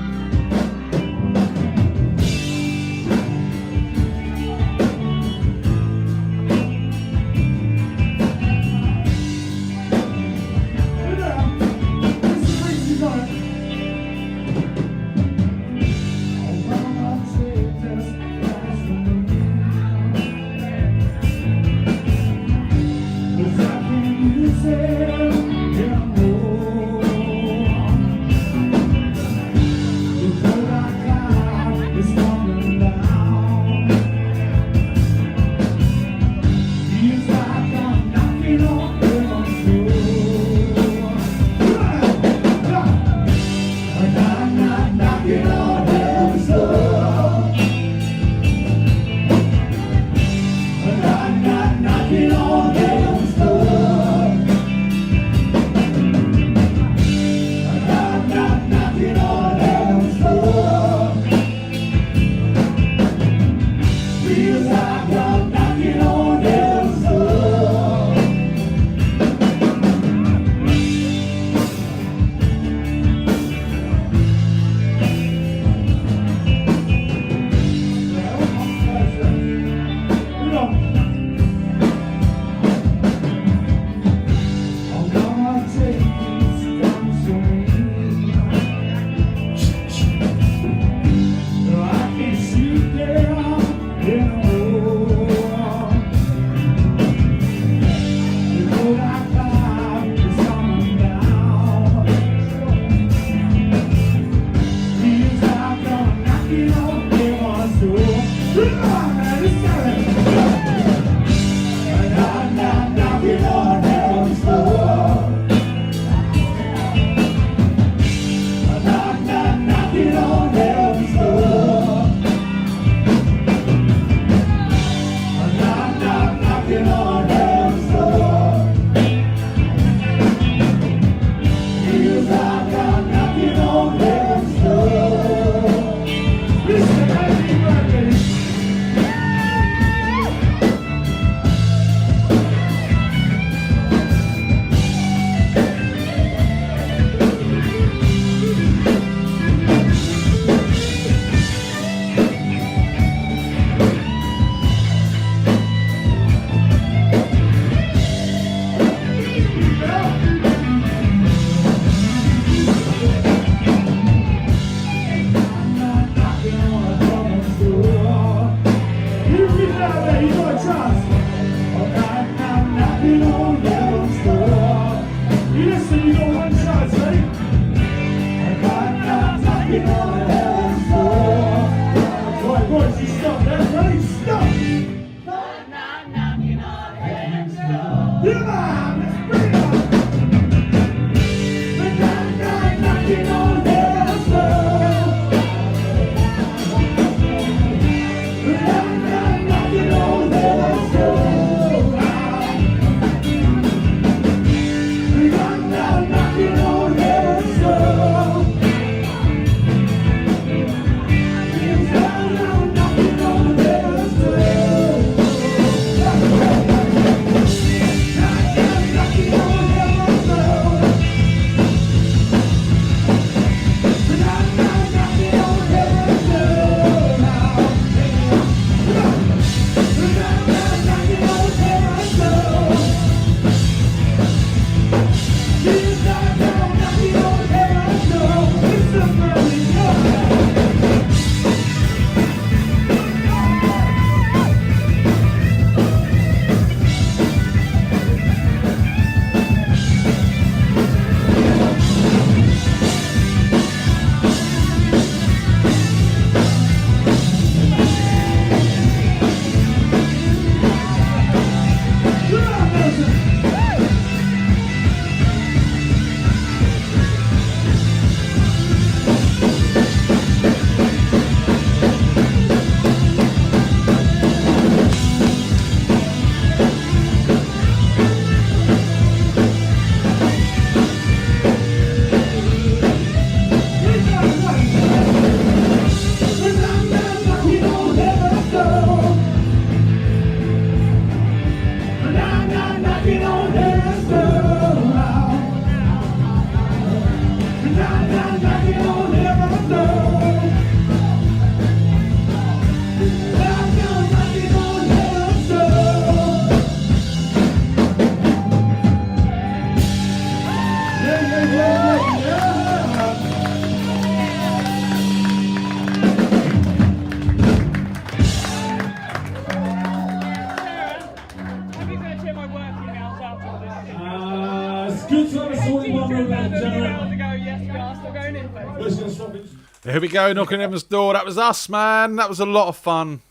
Here we go, knocking on Emma's door. That was us, man. That was a lot of fun.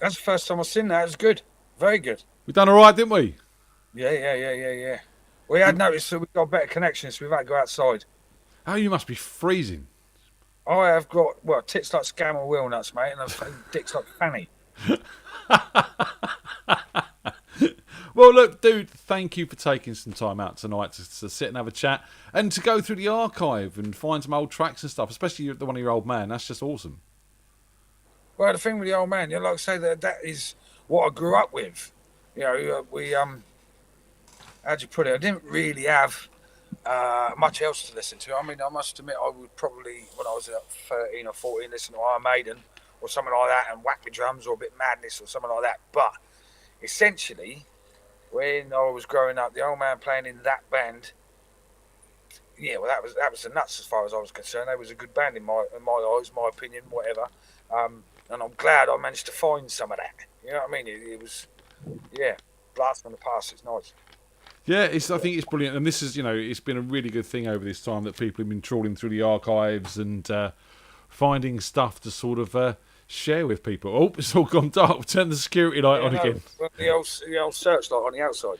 That's the first time I've seen that. It was good. Very good. We done all right, didn't we? Yeah. We had noticed that we've got better connections, so we've had to go outside. Oh, you must be freezing. I have got, well, tits like scam or wheel nuts, mate, and dicks like fanny. Well, look, dude, thank you for taking some time out tonight to sit and have a chat and to go through the archive and find some old tracks and stuff, especially the one of your old man. That's just awesome. Well, the thing with the old man, like I say, that is what I grew up with. You know, we, how'd you put it? I didn't really have much else to listen to. I mean, I must admit, I would probably, when I was 13 or 14, listen to Iron Maiden or something like that and whack me drums or a bit Madness or something like that. But essentially, when I was growing up, the old man playing in that band, yeah, well, that was the nuts as far as I was concerned. They was a good band in my eyes, my opinion, whatever. And I'm glad I managed to find some of that. You know what I mean? It was, yeah, blast from the past. It's nice. Yeah, I think it's brilliant, and this is, it's been a really good thing over this time that people have been trawling through the archives and finding stuff to sort of share with people. Oh, it's all gone dark. Turn the security light on again. Well, the old searchlight on the outside.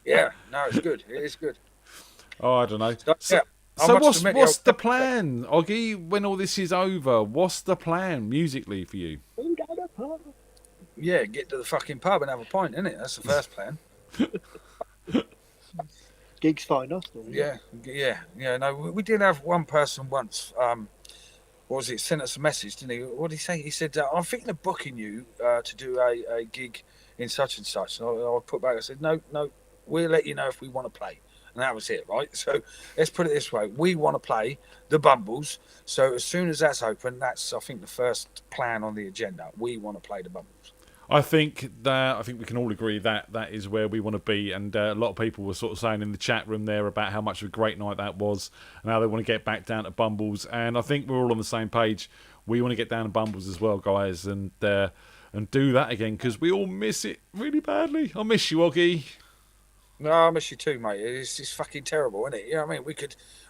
Yeah, no, it's good. It is good. Oh, I don't know. Yeah. So what's the plan, Oggy, when all this is over? What's the plan musically for you? Yeah, get to the fucking pub and have a pint, innit? That's the first plan. Gigs find us. Yeah. No, we did have one person once. What was it? Sent us a message, didn't he? What did he say? He said, "I'm thinking of booking you to do a gig in such and such." And I put back. I said, "No, we'll let you know if we want to play." And that was it, right? So let's put it this way: we want to play the Bumbles. So as soon as that's open, that's, I think, the first plan on the agenda. We want to play the Bumbles. I think we can all agree that is where we want to be, and a lot of people were sort of saying in the chat room there about how much of a great night that was, and how they want to get back down to Bumbles. And I think we're all on the same page. We want to get down to Bumbles as well, guys, and do that again because we all miss it really badly. I miss you, Oggy. No, I miss you too, mate. It's fucking terrible, isn't it? You know what I mean?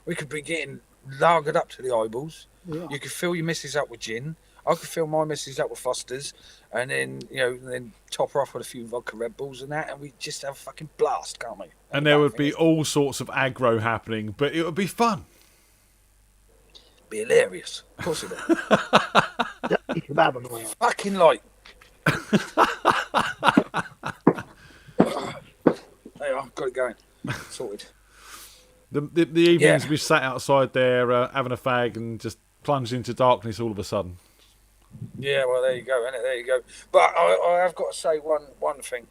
We could be getting lagered up to the eyeballs. Yeah. You could fill your missus up with gin. I could fill my missus up with Fosters, and then top her off with a few vodka Red Bulls and that, and we just have a fucking blast, can't we? And there would be all sorts of aggro happening, but it would be fun. Be hilarious. Of course it would. Fucking like. There, I've got it going. Sorted. The evenings we sat outside there having a fag and just plunged into darkness all of a sudden. Yeah, well, there you go, innit? There you go. But I have got to say one thing.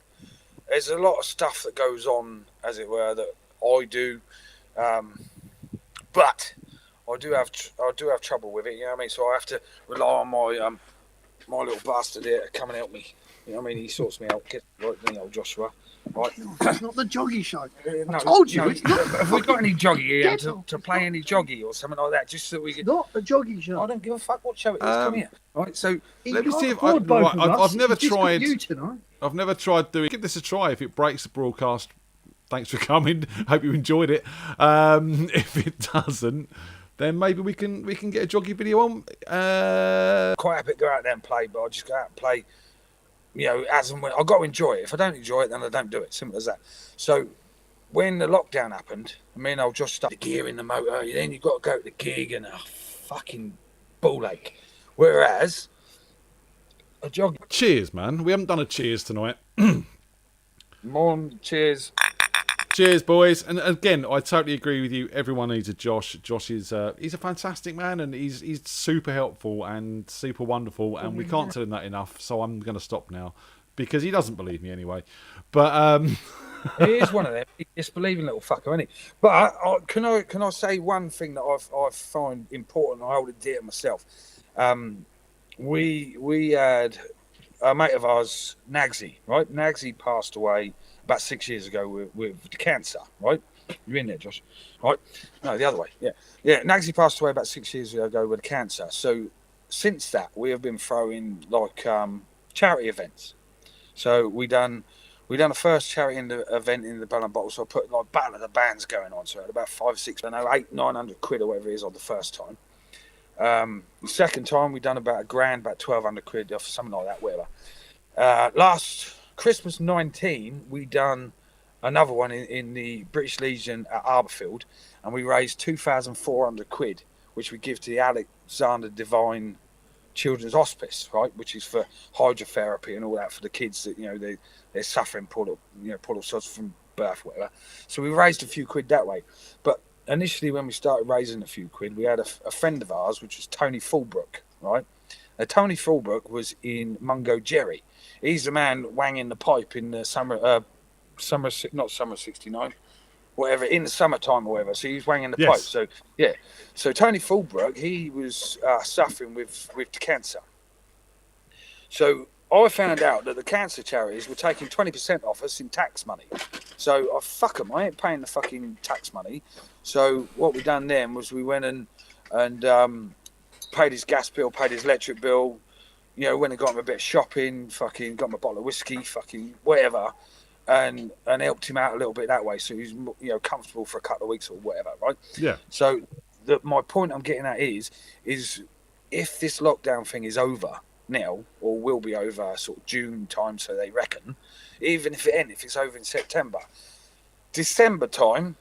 There's a lot of stuff that goes on, as it were, that I do, but I do have trouble with it. You know what I mean? So I have to rely on my little bastard here to come and help me. You know what I mean? He sorts me out. Right, the old Joshua. Right. It's not the joggy show. No, I told you. No, it's not. Have we got any joggy here to play any joggy or something like that? Just so we can. Not a joggy show. I don't give a fuck what show it is. Come here. Right. So let me see if I've never tried. I've never tried doing. Give this a try. If it breaks the broadcast, thanks for coming. Hope you enjoyed it. If it doesn't, then maybe we can get a joggy video on. Quite happy to go out there and play, but I just go out and play. You know, as and when I've got to enjoy it. If I don't enjoy it, then I don't do it. Simple as that. So when the lockdown happened, me and old Josh started the gear in the motor. Then you've got to go to the gig and a fucking ball ache. Whereas a jog. Cheers, man. We haven't done a cheers tonight. Morn, cheers. Cheers, boys. And again, I totally agree with you. Everyone needs a Josh. Josh is he's a fantastic man, and he's super helpful and super wonderful, and we can't tell him that enough. So I'm going to stop now because he doesn't believe me anyway. But he is one of them. He's a disbelieving little fucker, isn't he? But can I say one thing that I find important? I hold it dear to myself. We had a mate of ours, Nagsy, right? Nagsy passed away about 6 years ago with cancer, right? You're in there, Josh, right? No, the other way, yeah. Nagsy passed away about 6 years ago with cancer. So since that, we have been throwing like charity events. So we done we done a first charity event in the Bell and Bottle, so I put like Battle of the Bands going on, so I had about 5, 6, I don't know, 800-900 quid or whatever it is on the first time. The second time we done about £1,000, about 1,200 quid or something like that, whatever. Last Christmas 19, we done another one in the British Legion at Arborfield, and we raised 2,400 quid, which we give to the Alexander Divine Children's Hospice, right, which is for hydrotherapy and all that for the kids that, you know, they're suffering poor little sods from birth, whatever. So we raised a few quid that way. But initially, when we started raising a few quid, we had a friend of ours, which was Tony Fulbrook, right? Now, Tony Fulbrook was in Mungo Jerry. He's the man wanging the pipe in the summer 69, whatever, in the summertime or whatever. So he's wanging the pipe. So yeah. So Tony Fulbrook, he was suffering with the cancer. So I found out that the cancer charities were taking 20% off us in tax money. So fuck them, I ain't paying the fucking tax money. So what we done then was we went and paid his gas bill, paid his electric bill, you know, went and got him a bit of shopping, fucking got him a bottle of whiskey, fucking whatever, and helped him out a little bit that way, so he's, you know, comfortable for a couple of weeks or whatever, right? Yeah. So my point I'm getting at is if this lockdown thing is over now, or will be over sort of June time, so they reckon, even if it's over in September, December time,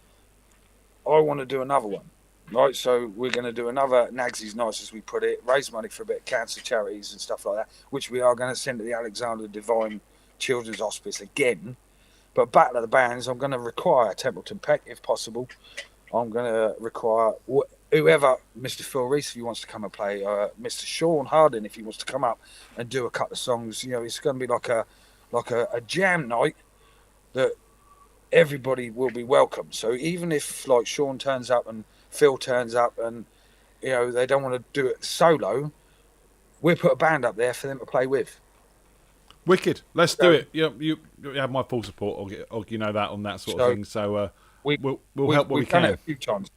I want to do another one. Right, so we're going to do another Nagsy's Nice, as we put it, raise money for a bit of cancer charities and stuff like that, which we are going to send to the Alexander Divine Children's Hospice again. But Battle of the Bands, I'm going to require Templeton Peck, if possible. I'm going to require whoever, Mr. Phil Reese, if he wants to come and play, Mr. Sean Harding, if he wants to come up and do a couple of songs. You know, it's going to be like a jam night that everybody will be welcome. So even if like Sean turns up and Phil turns up and, you know, they don't want to do it solo, we'll put a band up there for them to play with. Wicked. Let's do it. You have my full support, Oggy, you know that, on that sort of thing. So we'll help what we can. We've done it a few times.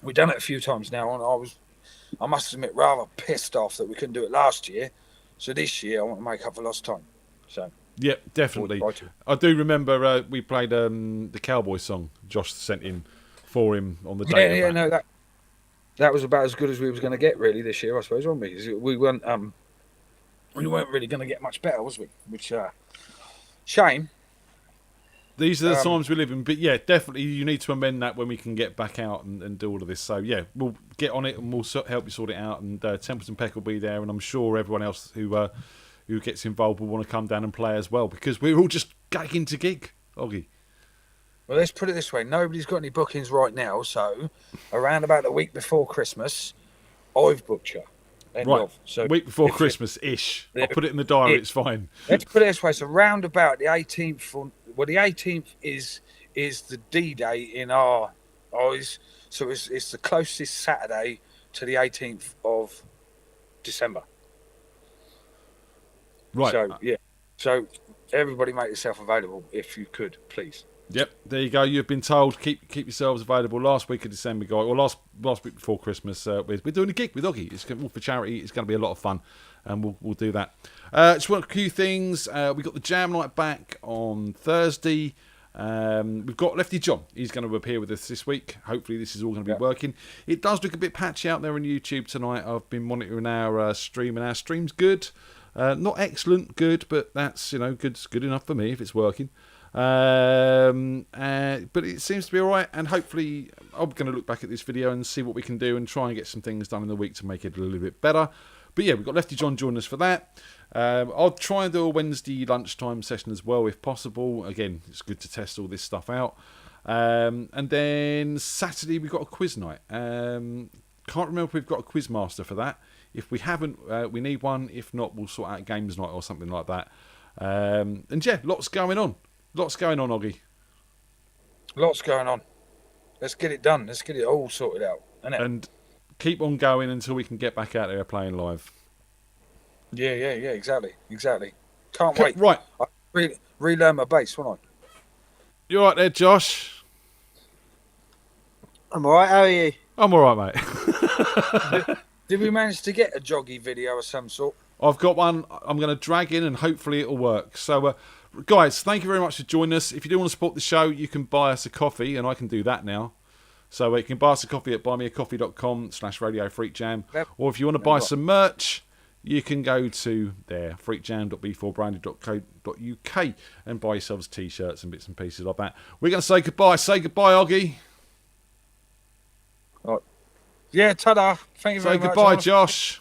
We've done it a few times now, and I must admit, rather pissed off that we couldn't do it last year. So this year I want to make up for lost time. So yeah, definitely. I do remember we played the Cowboy song Josh sent in for him on the day. Yeah, no, that was about as good as we was going to get really this year, I suppose, wasn't we? We weren't really going to get much better, was we? Which shame. These are the times we live in, but yeah, definitely you need to amend that when we can get back out and do all of this. So yeah, we'll get on it and we'll help you sort it out. And Templeton Peck will be there, and I'm sure everyone else who gets involved will want to come down and play as well, because we're all just gagging to gig, Oggy. Well, let's put it this way. Nobody's got any bookings right now, so around about the week before Christmas, I've booked you. So week before Christmas-ish. I'll put it in the diary, it's fine. Let's put it this way. So round about the 18th, the 18th is the D-Day in our eyes. So it's the closest Saturday to the 18th of December. Right. So, yeah. So everybody make yourself available if you could, please. Yep, there you go. You've been told, keep yourselves available. Last week of December, guys, or last week before Christmas, we're doing a gig with Oggy. It's all for charity. It's going to be a lot of fun, and we'll do that. Just want a few things. We got the Jam Night back on Thursday. We've got Lefty John. He's going to appear with us this week. Hopefully, this is all going to be working. It does look a bit patchy out there on YouTube tonight. I've been monitoring our stream, and our stream's good. Not excellent, good, but that's good enough for me if it's working. But it seems to be alright, and hopefully I'm going to look back at this video and see what we can do and try and get some things done in the week to make it a little bit better. But yeah, we've got Lefty John joining us for that. I'll try and do a Wednesday lunchtime session as well if possible. Again, it's good to test all this stuff out. And then Saturday we've got a quiz night. Can't remember if we've got a quiz master for that. If we haven't, we need one. If not, we'll sort out games night or something like that. And yeah, lots going on. Lots going on, Oggy. Lots going on. Let's get it done. Let's get it all sorted out. Innit? And keep on going until we can get back out there playing live. Yeah, exactly. Can't wait. Right. I relearn my bass, won't I? You alright there, Josh? I'm alright, how are you? I'm alright, mate. Did we manage to get a joggy video of some sort? I've got one I'm going to drag in and hopefully it'll work. So, guys, thank you very much for joining us. If you do want to support the show, you can buy us a coffee, and I can do that now. So you can buy us a coffee at buymeacoffee.com/RadioFreakJam. Or if you want to buy some merch, you can go to there, freakjam.b4branded.co.uk, and buy yourselves T-shirts and bits and pieces like that. We're going to say goodbye. Say goodbye, Oggy. Right. Yeah, ta-da. Thank you very much. Say goodbye, Josh.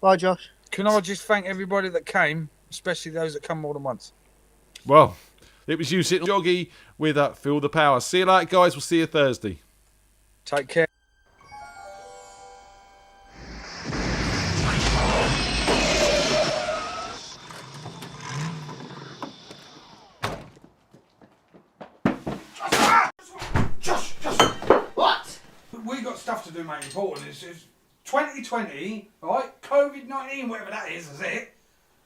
Bye, Josh. Can I just thank everybody that came, especially those that come more than once? Well, it was you sitting Oggy with Feel the Power. See you later, guys. We'll see you Thursday. Take care. Josh! What? We got stuff to do, mate, important. It's 2020, right? COVID-19, whatever that is it?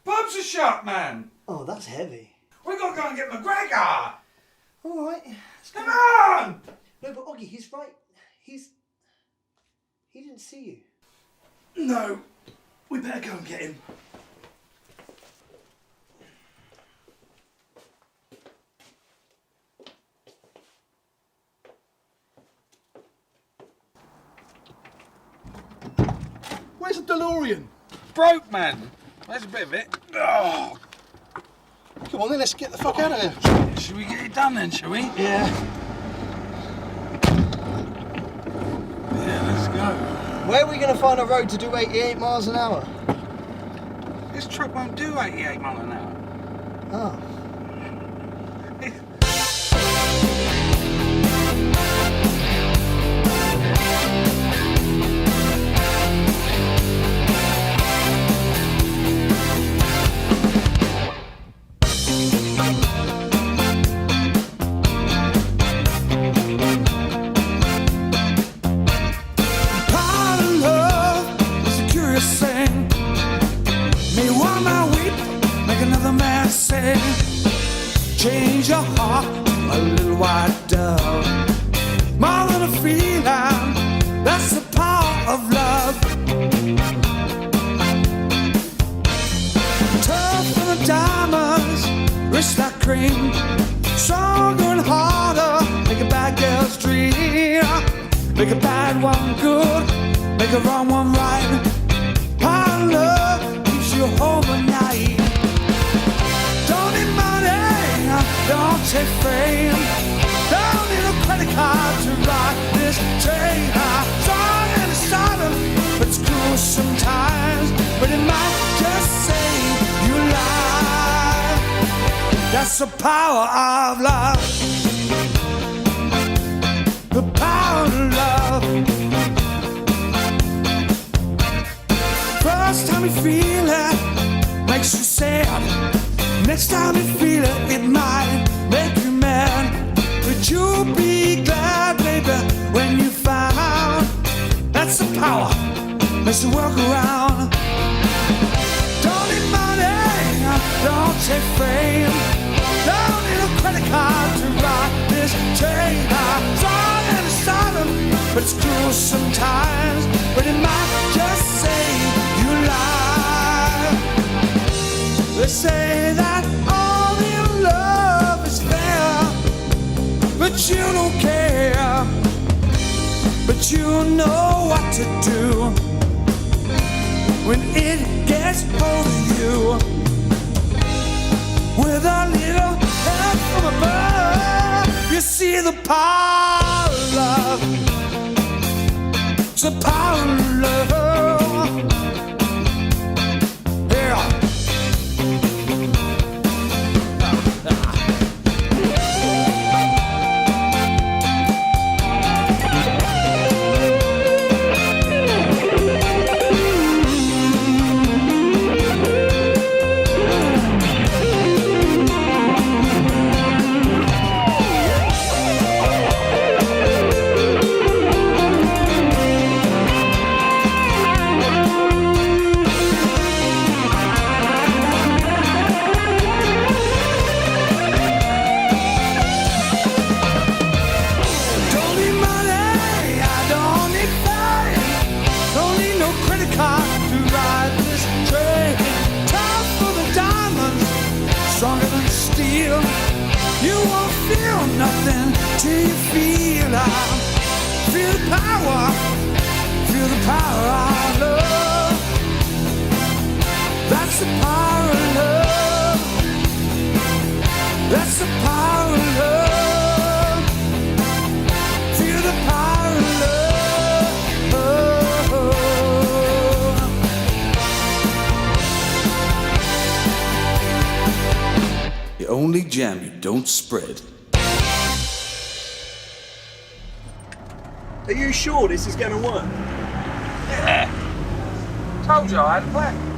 Pubs are shut, man. Oh, that's heavy. We got to go and get McGregor. All right. Come on! No, but Oggy, he's right. He didn't see you. No. We better go and get him. Where's the DeLorean? Broke, man. There's a bit of it. Oh. Come on then, let's get the fuck out of here. Should we get it done then, shall we? Yeah. Yeah, let's go. Where are we going to find a road to do 88 miles an hour? This truck won't do 88 miles an hour. Oh. Change your heart, a little white dove. More than a feeling, that's the power of love. Tough than the diamonds, rich like cream. Stronger and harder, make a bad girl's dream. Make a bad one good, make a wrong one right. Power of love keeps you home at night. Don't take fame. Don't need a credit card to ride this train. Strong and silent, but it's cruel sometimes. But it might just save your life. That's the power of love. The power of love. First time you feel it, makes you sad. Next time you feel it, it might make you mad. But you'll be glad, baby, when you found that's the power, makes you work around. Don't need money, don't take fame. Don't need a credit card to ride this train. Strong and silent, but it's cruel sometimes. But it might just save your life. They say that all your love is fair, but you don't care. But you know what to do when it gets hold of you. With a little help from above, you see the power of love. It's the power of love. Yeah. nothing till you feel love. Feel the power of love. That's the power of love. That's the power of love. Feel the power of love. The only jam you don't spread. Are you sure this is going to work? Yeah. Told you I had a plan.